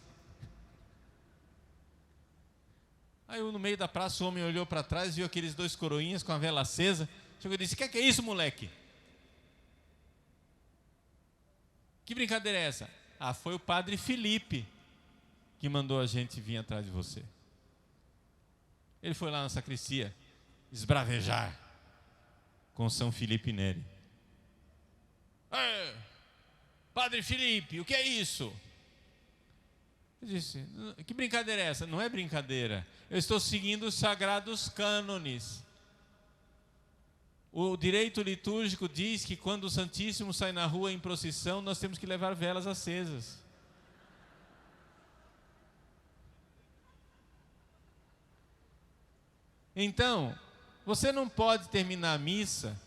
Aí no meio da praça o homem olhou para trás, viu aqueles 2 coroinhas com a vela acesa. Chegou e disse: que é isso, moleque? Que brincadeira é essa? Ah, foi o padre Filipe que mandou a gente vir atrás de você. Ele foi lá na sacristia esbravejar com São Filipe Neri. Padre Filipe, o que é isso? Ele disse: que brincadeira é essa? Não é brincadeira, eu estou seguindo os sagrados cânones. O direito litúrgico diz que quando o Santíssimo sai na rua em procissão, nós temos que levar velas acesas. Então, você não pode terminar a missa.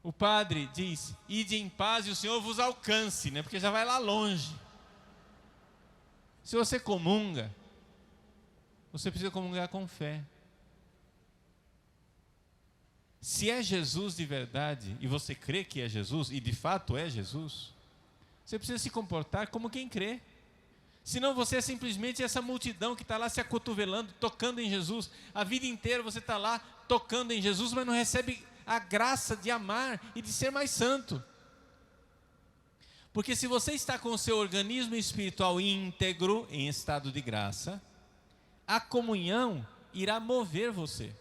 O padre diz: ide em paz e o Senhor vos alcance, né? Porque já vai lá longe. Se você comunga, você precisa comungar com fé. Se é Jesus de verdade, e você crê que é Jesus, e de fato é Jesus, você precisa se comportar como quem crê. Senão você é simplesmente essa multidão que está lá se acotovelando, tocando em Jesus. A vida inteira você está lá tocando em Jesus, mas não recebe a graça de amar e de ser mais santo. Porque se você está com o seu organismo espiritual íntegro, em estado de graça, a comunhão irá mover você.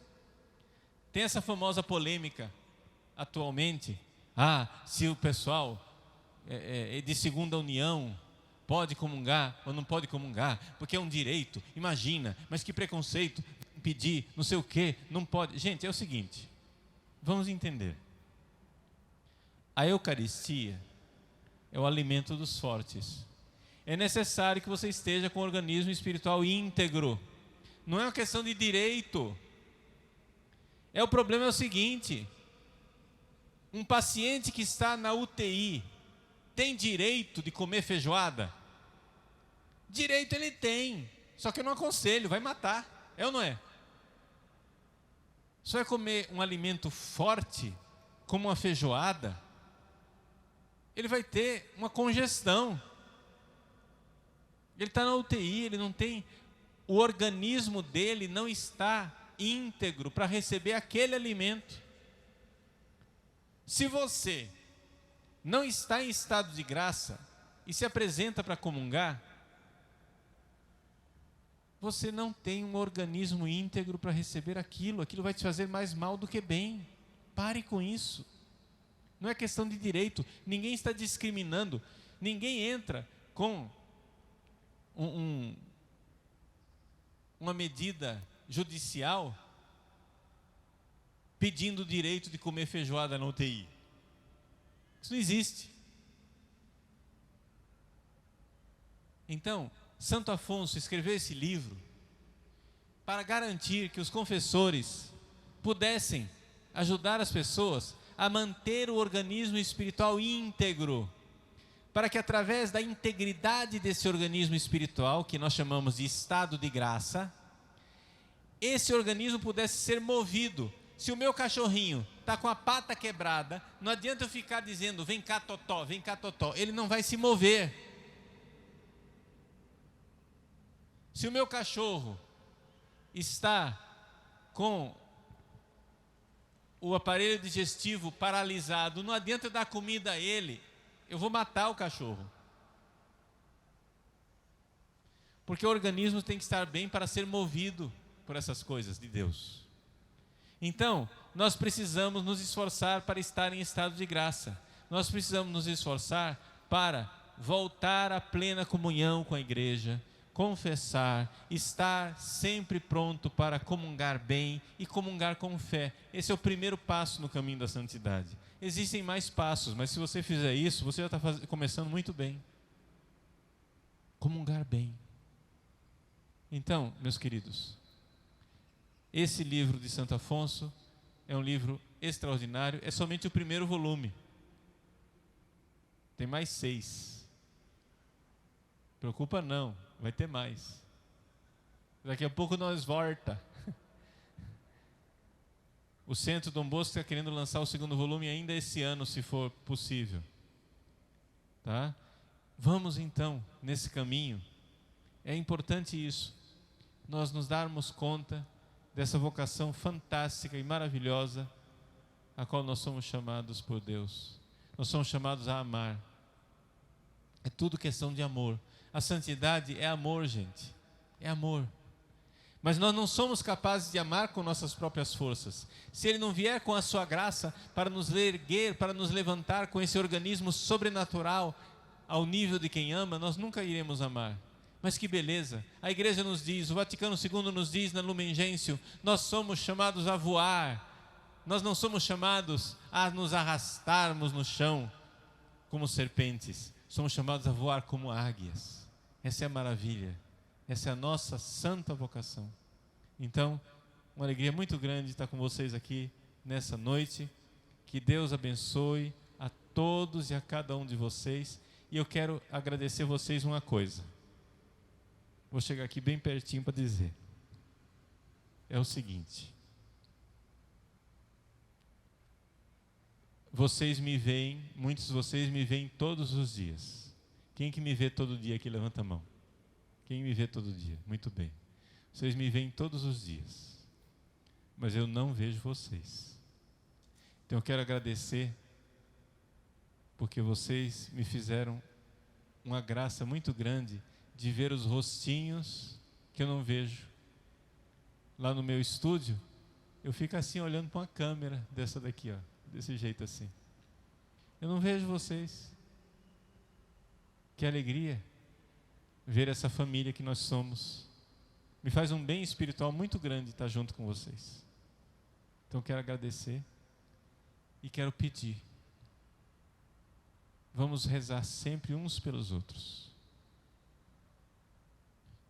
Tem essa famosa polêmica atualmente. Se o pessoal é de segunda união pode comungar ou não pode comungar, porque é um direito. Imagina, mas que preconceito, impedir, não sei o quê, não pode. Gente, é o seguinte, vamos entender. A Eucaristia é o alimento dos fortes. É necessário que você esteja com o organismo espiritual íntegro. Não é uma questão de direito. O problema é o seguinte: um paciente que está na UTI tem direito de comer feijoada? Direito ele tem, só que eu não aconselho, vai matar, é ou não é? Só é comer um alimento forte, como uma feijoada, ele vai ter uma congestão. Ele está na UTI, ele não tem, o organismo dele não está íntegro para receber aquele alimento. Se você não está em estado de graça e se apresenta para comungar, você não tem um organismo íntegro para receber aquilo. Aquilo vai te fazer mais mal do que bem. Pare com isso. Não é questão de direito, ninguém está discriminando, ninguém entra com uma medida judicial pedindo o direito de comer feijoada na UTI. Isso não existe. Então, Santo Afonso escreveu esse livro para garantir que os confessores pudessem ajudar as pessoas a manter o organismo espiritual íntegro, para que através da integridade desse organismo espiritual, que nós chamamos de estado de graça, esse organismo pudesse ser movido. Se o meu cachorrinho está com a pata quebrada, não adianta eu ficar dizendo: vem cá totó, vem cá totó. Ele não vai se mover. Se o meu cachorro está com o aparelho digestivo paralisado, não adianta eu dar comida a ele, eu vou matar o cachorro. Porque o organismo tem que estar bem para ser movido por essas coisas de Deus. Então, nós precisamos nos esforçar para estar em estado de graça. Nós precisamos nos esforçar para voltar à plena comunhão com a igreja, confessar, estar sempre pronto para comungar bem e comungar com fé. Esse é o primeiro passo no caminho da santidade. Existem mais passos, mas se você fizer isso, você já está começando muito bem. Comungar bem. Então, meus queridos, esse livro de Santo Afonso é um livro extraordinário, é somente o primeiro volume. Tem mais 6. Preocupa não, vai ter mais. Daqui a pouco nós volta. O Centro Dom Bosco está querendo lançar o segundo volume ainda esse ano, se for possível. Tá? Vamos então nesse caminho. É importante isso, nós nos darmos conta dessa vocação fantástica e maravilhosa a qual nós somos chamados por Deus. Nós somos chamados a amar. É tudo questão de amor. A santidade é amor, gente. É amor. Mas nós não somos capazes de amar com nossas próprias forças. Se Ele não vier com a sua graça para nos erguer, para nos levantar com esse organismo sobrenatural ao nível de quem ama, nós nunca iremos amar. Mas que beleza, a igreja nos diz, o Vaticano II nos diz na Lumen Gentium, nós somos chamados a voar, nós não somos chamados a nos arrastarmos no chão como serpentes, somos chamados a voar como águias. Essa é a maravilha, essa é a nossa santa vocação. Então, uma alegria muito grande estar com vocês aqui nessa noite, que Deus abençoe a todos e a cada um de vocês, e eu quero agradecer a vocês uma coisa. Vou chegar aqui bem pertinho para dizer. É o seguinte. Vocês me veem, muitos de vocês me veem todos os dias. Quem que me vê todo dia aqui, levanta a mão. Quem me vê todo dia? Muito bem. Vocês me veem todos os dias. Mas eu não vejo vocês. Então eu quero agradecer, porque vocês me fizeram uma graça muito grande de ver os rostinhos que eu não vejo. Lá no meu estúdio, eu fico assim olhando para uma câmera dessa daqui, ó, desse jeito assim. Eu não vejo vocês. Que alegria ver essa família que nós somos. Me faz um bem espiritual muito grande estar junto com vocês. Então quero agradecer e quero pedir. Vamos rezar sempre uns pelos outros.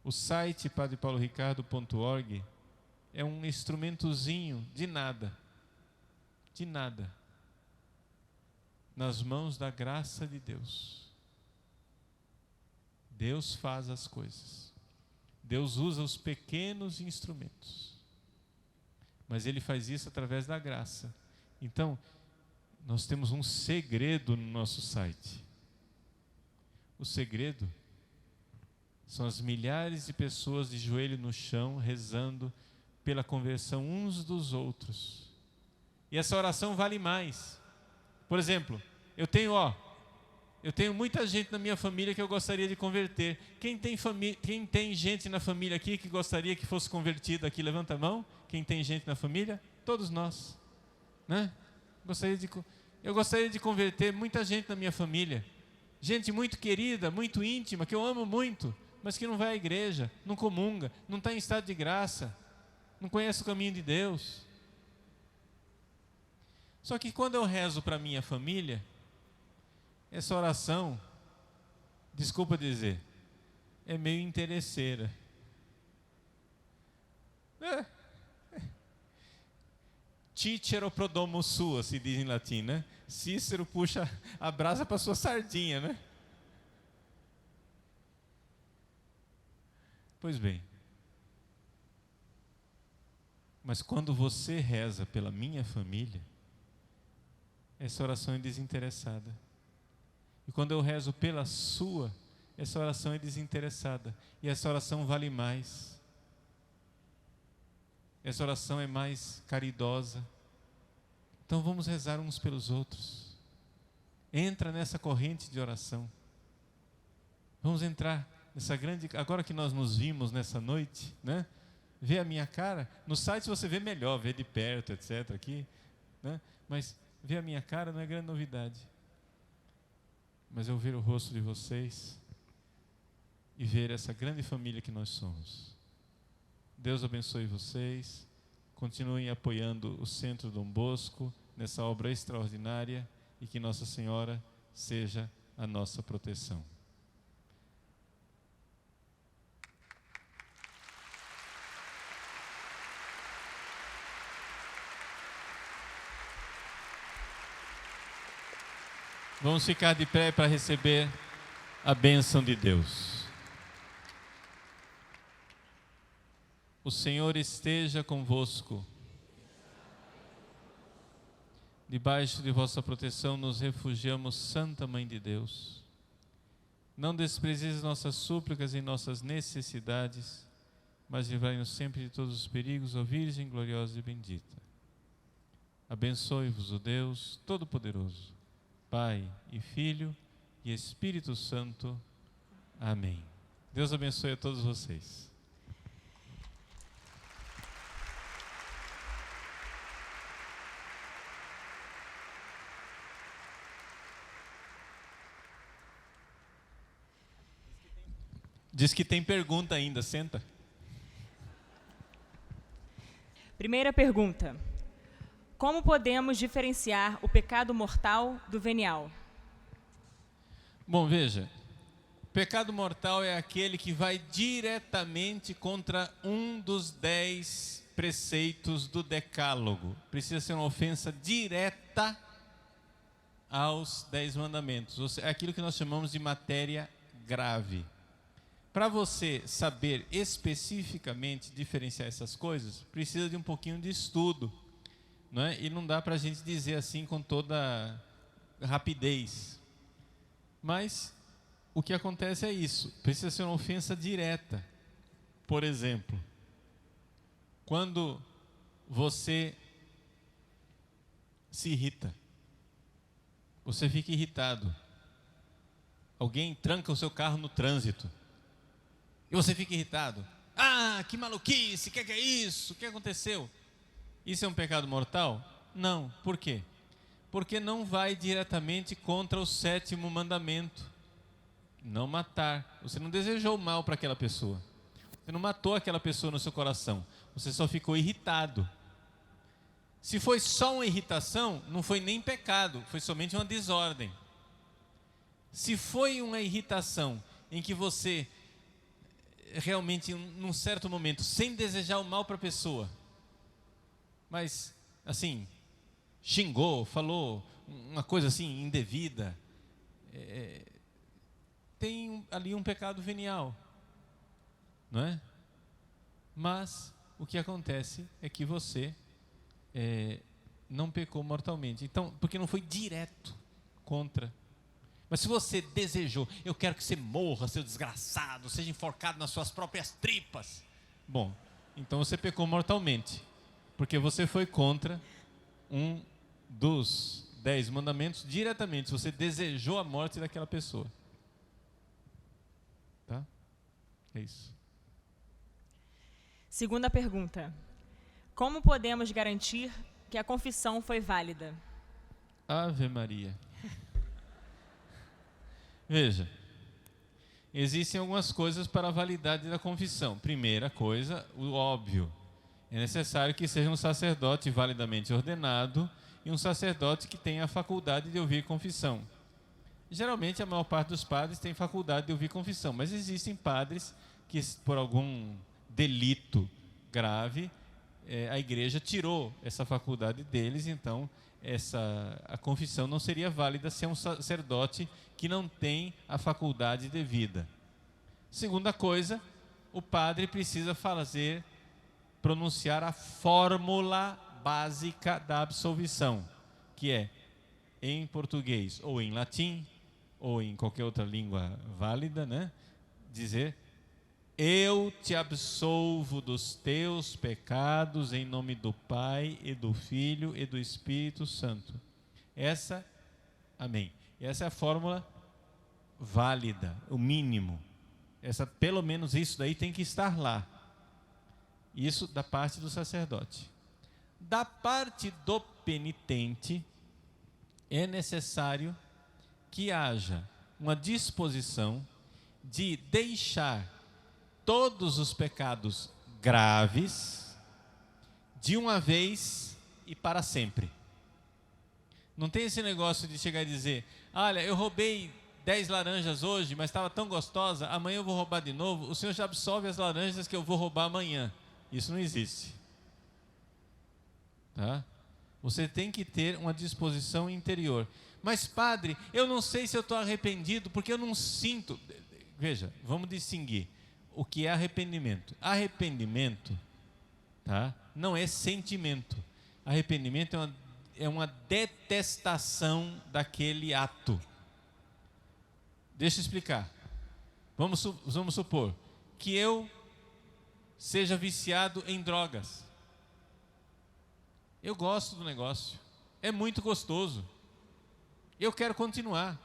O site padrepauloricardo.org é um instrumentozinho de nada, nas mãos da graça de Deus. Deus faz as coisas. Deus usa os pequenos instrumentos. Mas Ele faz isso através da graça. Então, nós temos um segredo no nosso site. O segredo são as milhares de pessoas de joelho no chão, rezando pela conversão uns dos outros. E essa oração vale mais. Por exemplo, eu tenho muita gente na minha família que eu gostaria de converter. Quem tem gente na família aqui que gostaria que fosse convertida aqui? Levanta a mão. Quem tem gente na família? Todos nós, né? Eu gostaria de converter muita gente na minha família. Gente muito querida, muito íntima, que eu amo muito, mas que não vai à igreja, não comunga, não está em estado de graça, não conhece o caminho de Deus. Só que quando eu rezo para minha família, essa oração, desculpa dizer, é meio interesseira. Cicero pro domo sua, se diz em latim, né? Cícero puxa a brasa para sua sardinha, né? Pois bem. Mas quando você reza pela minha família, essa oração é desinteressada. E quando eu rezo pela sua, essa oração é desinteressada. E essa oração vale mais. Essa oração é mais caridosa. Então vamos rezar uns pelos outros. Entra nessa corrente de oração. Vamos entrar nessa grande... Agora que nós nos vimos nessa noite, né? Vê a minha cara. No site você vê melhor, vê de perto, etc. aqui, né? Mas ver a minha cara não é grande novidade. Mas eu ver o rosto de vocês e ver essa grande família que nós somos. Deus abençoe vocês. Continuem apoiando o Centro Dom Bosco nessa obra extraordinária e que Nossa Senhora seja a nossa proteção. Vamos ficar de pé para receber a bênção de Deus. O Senhor esteja convosco. Debaixo de vossa proteção nos refugiamos, Santa Mãe de Deus. Não desprezeis nossas súplicas e nossas necessidades, mas livrai-nos sempre de todos os perigos, ó Virgem gloriosa e bendita. Abençoe-vos o Deus Todo-Poderoso, Pai e Filho e Espírito Santo. Amém. Deus abençoe a todos vocês. Diz que tem pergunta ainda, senta. Primeira pergunta: como podemos diferenciar o pecado mortal do venial? Bom, veja, o pecado mortal é aquele que vai diretamente contra um dos 10 preceitos do Decálogo. Precisa ser uma ofensa direta aos 10 mandamentos. Ou seja, é aquilo que nós chamamos de matéria grave. Para você saber especificamente diferenciar essas coisas, precisa de um pouquinho de estudo, não é? E não dá para a gente dizer assim com toda rapidez. Mas o que acontece é isso, precisa ser uma ofensa direta. Por exemplo, quando você se irrita, você fica irritado, alguém tranca o seu carro no trânsito, e você fica irritado. Ah, que maluquice, que é isso? O que aconteceu? Isso é um pecado mortal? Não. Por quê? Porque não vai diretamente contra o 7º mandamento. Não matar. Você não desejou mal para aquela pessoa. Você não matou aquela pessoa no seu coração. Você só ficou irritado. Se foi só uma irritação, não foi nem pecado, foi somente uma desordem. Se foi uma irritação em que você realmente, num certo momento, sem desejar o mal para a pessoa, mas, assim, xingou, falou uma coisa assim, indevida, tem ali um pecado venial, não é? Mas, o que acontece é que você não pecou mortalmente. Então, porque não foi direto contra. Mas se você desejou, eu quero que você morra, seu desgraçado, seja enforcado nas suas próprias tripas. Bom, então você pecou mortalmente, porque você foi contra um dos 10 mandamentos diretamente. Você desejou a morte daquela pessoa. Tá? É isso. Segunda pergunta: como podemos garantir que a confissão foi válida? Ave Maria. Veja, existem algumas coisas para a validade da confissão. Primeira coisa, o óbvio. É necessário que seja um sacerdote validamente ordenado e um sacerdote que tenha a faculdade de ouvir confissão. Geralmente, a maior parte dos padres tem faculdade de ouvir confissão, mas existem padres que, por algum delito grave, a igreja tirou essa faculdade deles, então a confissão não seria válida se é um sacerdote que não tem a faculdade devida. Segunda coisa, o padre precisa pronunciar a fórmula básica da absolvição, que é em português ou em latim, ou em qualquer outra língua válida, né? Dizer: eu te absolvo dos teus pecados em nome do Pai e do Filho e do Espírito Santo. Amém. Essa é a fórmula válida, o mínimo. Pelo menos isso daí tem que estar lá. Isso da parte do sacerdote. Da parte do penitente, é necessário que haja uma disposição de deixar todos os pecados graves de uma vez e para sempre. Não tem esse negócio de chegar e dizer: olha, eu roubei 10 laranjas hoje, mas estava tão gostosa, amanhã eu vou roubar de novo, o Senhor já absolve as laranjas que eu vou roubar amanhã. Isso não existe. Tá? Você tem que ter uma disposição interior. Mas padre, eu não sei se eu estou arrependido, porque eu não sinto. Veja, vamos distinguir o que é arrependimento. Arrependimento, tá? Não é sentimento. Arrependimento é uma detestação daquele ato. Deixa eu explicar. Vamos supor que eu seja viciado em drogas. Eu gosto do negócio, é muito gostoso, eu quero continuar.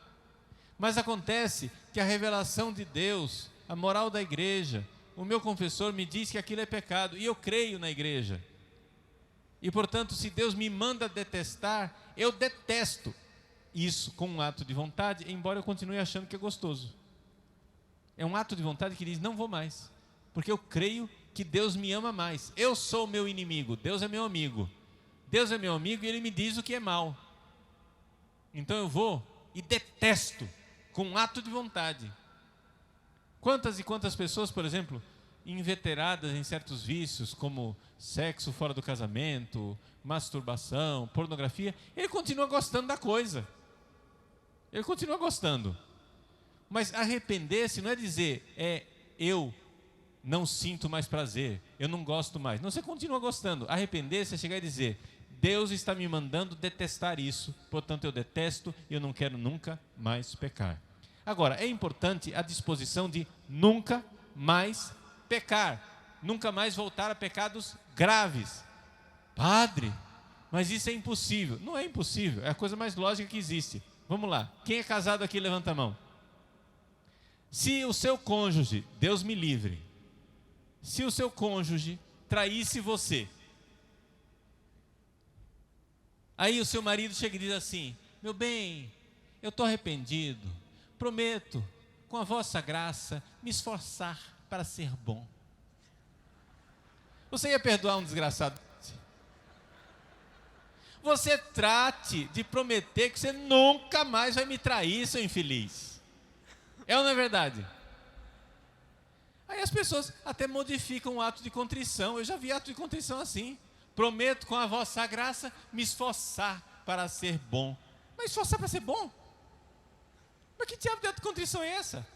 Mas acontece que a revelação de Deus, a moral da igreja, o meu confessor me diz que aquilo é pecado, e eu creio na igreja. E portanto, se Deus me manda detestar, eu detesto isso com um ato de vontade, embora eu continue achando que é gostoso. É um ato de vontade que diz: não vou mais, porque eu creio que Deus me ama mais. Eu sou meu inimigo, Deus é meu amigo. Deus é meu amigo e Ele me diz o que é mal. Então eu vou e detesto com um ato de vontade. Quantas e quantas pessoas, por exemplo, inveteradas em certos vícios, como sexo fora do casamento, masturbação, pornografia, ele continua gostando da coisa. Ele continua gostando. Mas arrepender-se não é dizer: eu não sinto mais prazer, eu não gosto mais. Não, você continua gostando. Arrepender-se é chegar e dizer: Deus está me mandando detestar isso, portanto eu detesto e eu não quero nunca mais pecar. Agora, é importante a disposição de nunca mais pecar, nunca mais voltar a pecados graves. Padre, mas isso é impossível. Não é impossível, é a coisa mais lógica que existe. Vamos lá, quem é casado aqui, levanta a mão. Se o seu cônjuge, Deus me livre, se o seu cônjuge traísse você, aí o seu marido chega e diz assim: meu bem, eu estou arrependido, prometo, com a vossa graça, me esforçar para ser bom. Você ia perdoar um desgraçado? Você trate de prometer que você nunca mais vai me trair, seu infeliz. É ou não é verdade? Aí as pessoas até modificam o ato de contrição. Eu já vi ato de contrição assim: prometo com a vossa graça me esforçar para ser bom. Mas esforçar para ser bom? Mas que diabo de ato de contrição é essa?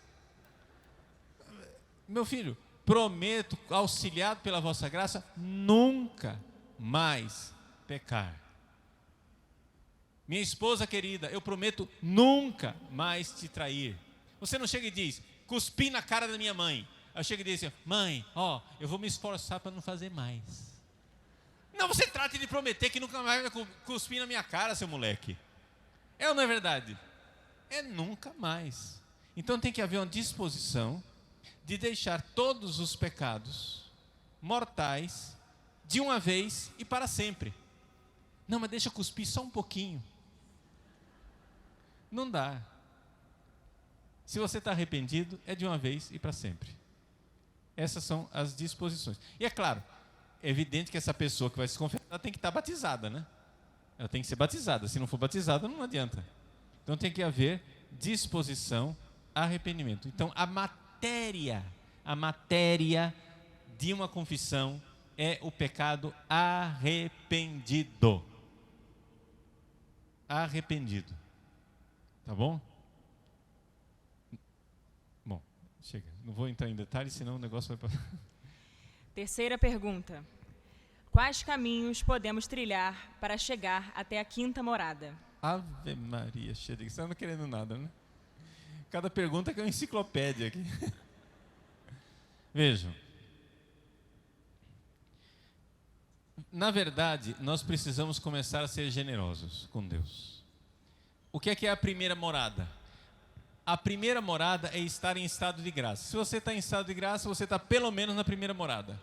Meu filho, prometo, auxiliado pela vossa graça, nunca mais pecar. Minha esposa querida, eu prometo nunca mais te trair. Você não chega e diz: cuspi na cara da minha mãe. Aí chega e diz assim: mãe, eu vou me esforçar para não fazer mais. Não, você trata de prometer que nunca mais vai cuspir na minha cara, seu moleque. É ou não é verdade? É nunca mais. Então tem que haver uma disposição de deixar todos os pecados mortais de uma vez e para sempre. Não, mas deixa eu cuspir só um pouquinho. Não dá. Se você está arrependido, é de uma vez e para sempre. Essas são as disposições. E é claro, é evidente que essa pessoa que vai se confessar, ela tem que estar batizada, né? Ela tem que ser batizada. Se não for batizada, não adianta. Então tem que haver disposição, arrependimento. Então a matéria de uma confissão é o pecado arrependido. Arrependido. Tá bom? Bom, chega. Não vou entrar em detalhes, senão o negócio vai para... Terceira pergunta: quais caminhos podemos trilhar para chegar até a quinta morada? Ave Maria, cheia de... Você não está querendo nada, né? Cada pergunta que é uma enciclopédia aqui. Vejam. Na verdade, nós precisamos começar a ser generosos com Deus. O que é a primeira morada? A primeira morada é estar em estado de graça. Se você está em estado de graça, você está pelo menos na primeira morada.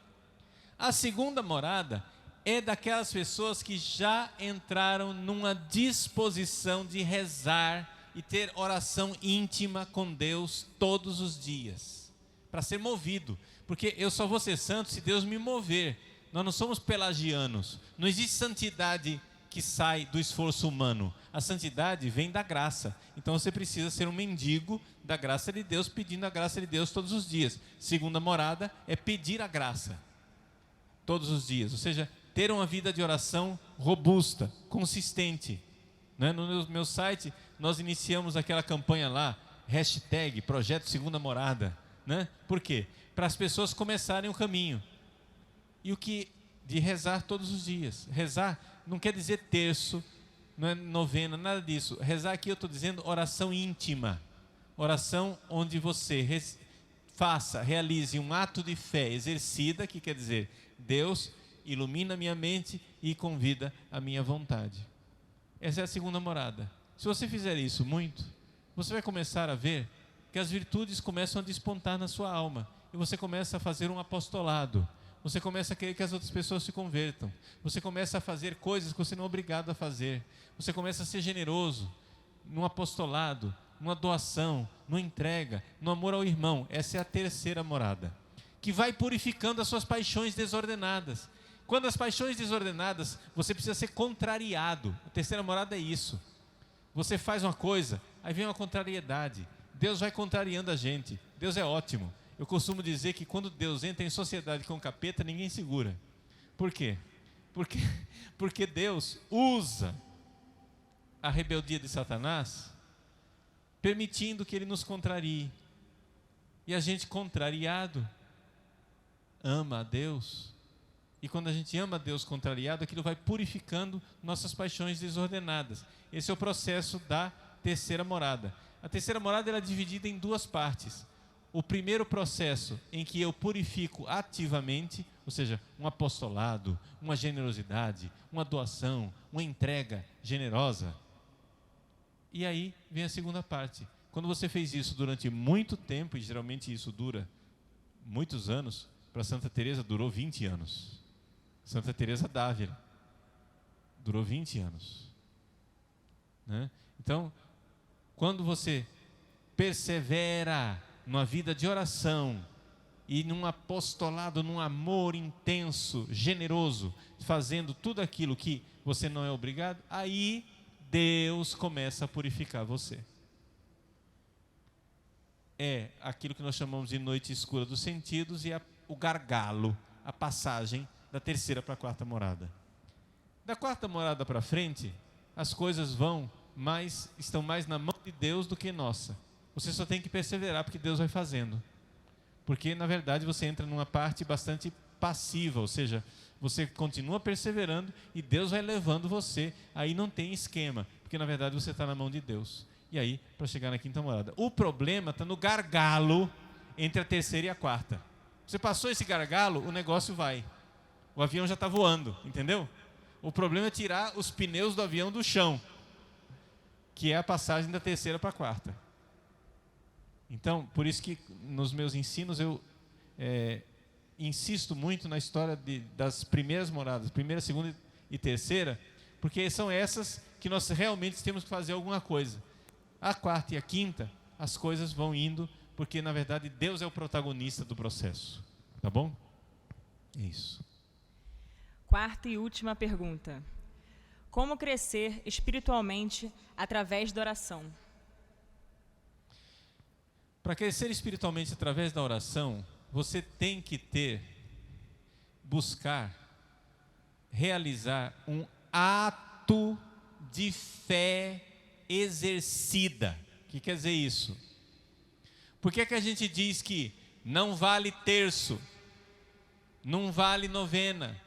A segunda morada é daquelas pessoas que já entraram numa disposição de rezar e ter oração íntima com Deus todos os dias, para ser movido, porque eu só vou ser santo se Deus me mover. Nós não somos pelagianos, não existe santidade que sai do esforço humano, a santidade vem da graça. Então você precisa ser um mendigo da graça de Deus, pedindo a graça de Deus todos os dias. Segunda morada é pedir a graça todos os dias, ou seja, ter uma vida de oração robusta, consistente, né? No meu site nós iniciamos aquela campanha lá, hashtag Projeto Segunda Morada, né? Por quê? Para as pessoas começarem o caminho. E o que? De rezar todos os dias. Rezar não quer dizer terço, não é novena, nada disso. Rezar aqui eu estou dizendo oração íntima. Oração onde você realize um ato de fé exercida, que quer dizer, Deus ilumina a minha mente e convida a minha vontade. Essa é a segunda morada. Se você fizer isso muito, você vai começar a ver que as virtudes começam a despontar na sua alma. E você começa a fazer um apostolado. Você começa a querer que as outras pessoas se convertam. Você começa a fazer coisas que você não é obrigado a fazer. Você começa a ser generoso num apostolado, numa doação, numa entrega, no amor ao irmão. Essa é a terceira morada, que vai purificando as suas paixões desordenadas. Quando as paixões desordenadas, você precisa ser contrariado. A terceira morada é isso. Você faz uma coisa, aí vem uma contrariedade. Deus vai contrariando a gente. Deus é ótimo. Eu costumo dizer que quando Deus entra em sociedade com o capeta, ninguém segura. Por quê? Porque Deus usa a rebeldia de Satanás, permitindo que ele nos contrarie. E a gente, contrariado, ama a Deus. E quando a gente ama a Deus contrariado, aquilo vai purificando nossas paixões desordenadas. Esse é o processo da terceira morada. A terceira morada ela é dividida em duas partes. O primeiro processo em que eu purifico ativamente, ou seja, um apostolado, uma generosidade, uma doação, uma entrega generosa. E aí vem a segunda parte. Quando você fez isso durante muito tempo, e geralmente isso dura muitos anos, para Santa Teresa durou 20 anos. Santa Teresa d'Ávila durou 20 anos, né? Então, quando você persevera numa vida de oração e num apostolado, num amor intenso, generoso, fazendo tudo aquilo que você não é obrigado, aí Deus começa a purificar você. É aquilo que nós chamamos de noite escura dos sentidos e o gargalo, a passagem da terceira para a quarta morada. Da quarta morada para frente, as coisas estão mais na mão de Deus do que nossa. Você só tem que perseverar, porque Deus vai fazendo. Porque, na verdade, você entra numa parte bastante passiva, ou seja, você continua perseverando e Deus vai levando você. Aí não tem esquema, porque, na verdade, você está na mão de Deus. E aí, para chegar na quinta morada. O problema está no gargalo entre a terceira e a quarta. Você passou esse gargalo, o negócio vai. O avião já está voando, entendeu? O problema é tirar os pneus do avião do chão, que é a passagem da terceira para a quarta. Então, por isso que nos meus ensinos eu insisto muito na história das primeiras moradas, primeira, segunda e terceira, porque são essas que nós realmente temos que fazer alguma coisa. A quarta e a quinta, as coisas vão indo, porque na verdade Deus é o protagonista do processo. Tá bom? É isso. Quarta e última pergunta. Como crescer espiritualmente através da oração? Para crescer espiritualmente através da oração, você tem que buscar, realizar um ato de fé exercida. O que quer dizer isso? Por que a gente diz que não vale terço, não vale novena,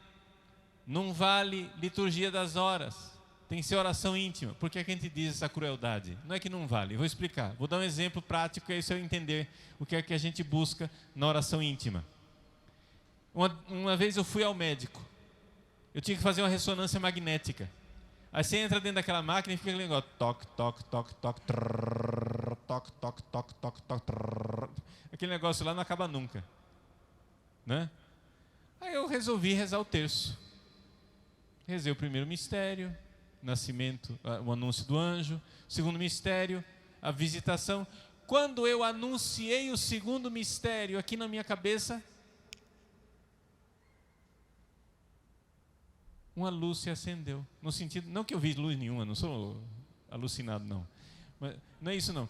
não vale liturgia das horas, tem que ser oração íntima. Por que a gente diz essa crueldade? Não é que não vale, vou explicar. Vou dar um exemplo prático, aí você vai entender o que é que a gente busca na oração íntima. Uma vez eu fui ao médico, eu tinha que fazer uma ressonância magnética. Aí você entra dentro daquela máquina e fica aquele negócio, toque, toque, toque, toque, trrr, toque, toque, toque, toque, toque, trrr. Aquele negócio lá não acaba nunca, né? Aí eu resolvi rezar o terço. Rezei o primeiro mistério, nascimento, o anúncio do anjo. Segundo mistério, a visitação. Quando eu anunciei o segundo mistério aqui na minha cabeça, uma luz se acendeu. No sentido, não que eu vi luz nenhuma, não sou alucinado não. Mas não é isso não.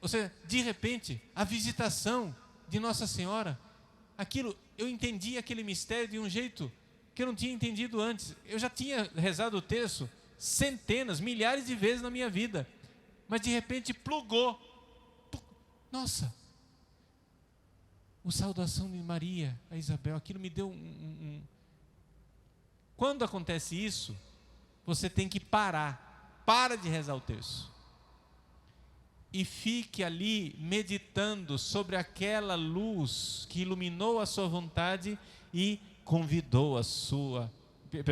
Ou seja, de repente, a visitação de Nossa Senhora, aquilo, eu entendi aquele mistério de um jeito que eu não tinha entendido antes. Eu já tinha rezado o terço centenas, milhares de vezes na minha vida, mas de repente plugou. Nossa, o saudação de Maria a Isabel, aquilo me deu Quando acontece isso, você tem que parar. Para de rezar o terço. E fique ali meditando sobre aquela luz que iluminou a sua vontade e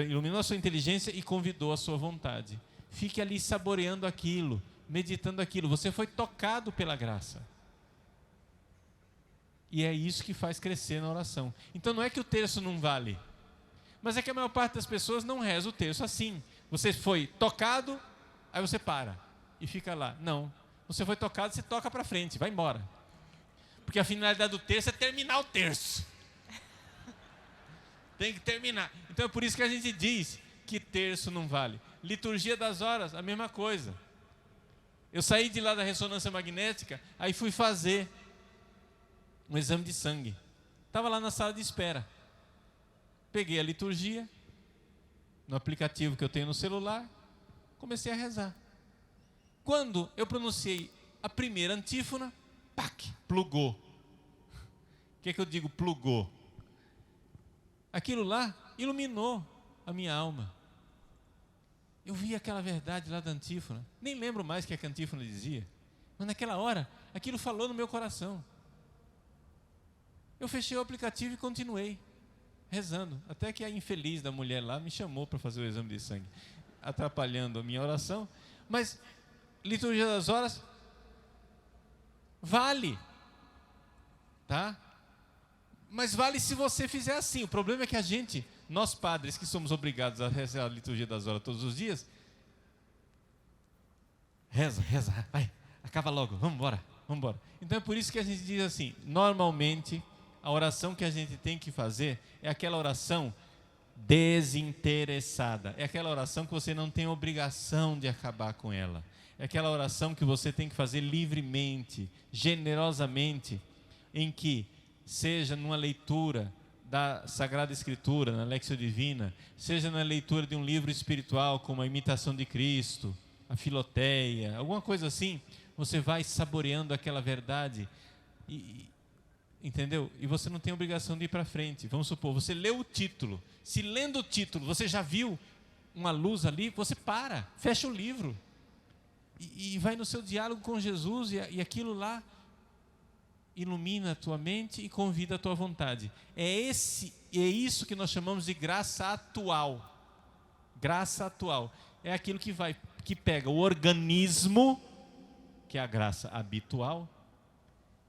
iluminou a sua inteligência e convidou a sua vontade. Fique ali saboreando aquilo, meditando aquilo. Você foi tocado pela graça. E é isso que faz crescer na oração. Então não é que o terço não vale, mas é que a maior parte das pessoas não reza o terço assim. Você foi tocado, aí você para e fica lá. Não, você foi tocado, você toca para frente, vai embora. Porque a finalidade do terço é terminar o terço. Tem que terminar. Então é por isso que a gente diz que terço não vale. Liturgia das horas, a mesma coisa. Eu saí de lá da ressonância magnética, aí fui fazer um exame de sangue. Estava lá na sala de espera. Peguei a liturgia, no aplicativo que eu tenho no celular, comecei a rezar. Quando eu pronunciei a primeira antífona, pac, plugou. O que é que eu digo plugou? Aquilo lá iluminou a minha alma. Eu vi aquela verdade lá da antífona. Nem lembro mais o que a antífona dizia. Mas naquela hora, aquilo falou no meu coração. Eu fechei o aplicativo e continuei rezando. Até que a infeliz da mulher lá me chamou para fazer o exame de sangue, atrapalhando a minha oração. Mas liturgia das horas vale, tá? Mas vale se você fizer assim. O problema é que nós padres que somos obrigados a rezar a liturgia das horas todos os dias, reza, vai, acaba logo, vamos embora. Então é por isso que a gente diz assim, normalmente a oração que a gente tem que fazer é aquela oração desinteressada. É aquela oração que você não tem obrigação de acabar com ela. É aquela oração que você tem que fazer livremente, generosamente, em que seja numa leitura da Sagrada Escritura, na Lexio Divina, seja na leitura de um livro espiritual como a Imitação de Cristo, a Filoteia, alguma coisa assim, você vai saboreando aquela verdade entendeu? E você não tem obrigação de ir para frente. Vamos supor, você leu o título. Se lendo o título você já viu uma luz ali, você para, fecha o livro e vai no seu diálogo com Jesus e aquilo lá ilumina a tua mente e convida a tua vontade. É isso que nós chamamos de graça atual. Graça atual é aquilo que pega o organismo, que é a graça habitual,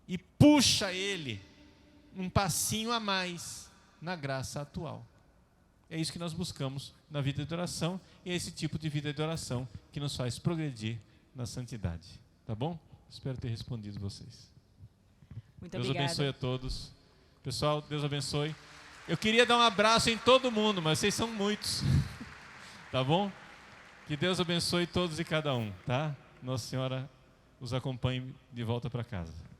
e puxa ele um passinho a mais na graça atual. É isso que nós buscamos na vida de oração, e é esse tipo de vida de oração que nos faz progredir na santidade. Tá bom? Espero ter respondido vocês. Muito Deus obrigada. abençoe a todos. Pessoal, Deus abençoe. Eu queria dar um abraço em todo mundo, mas vocês são muitos. Tá bom? Que Deus abençoe todos e cada um, tá? Nossa Senhora os acompanhe de volta para casa.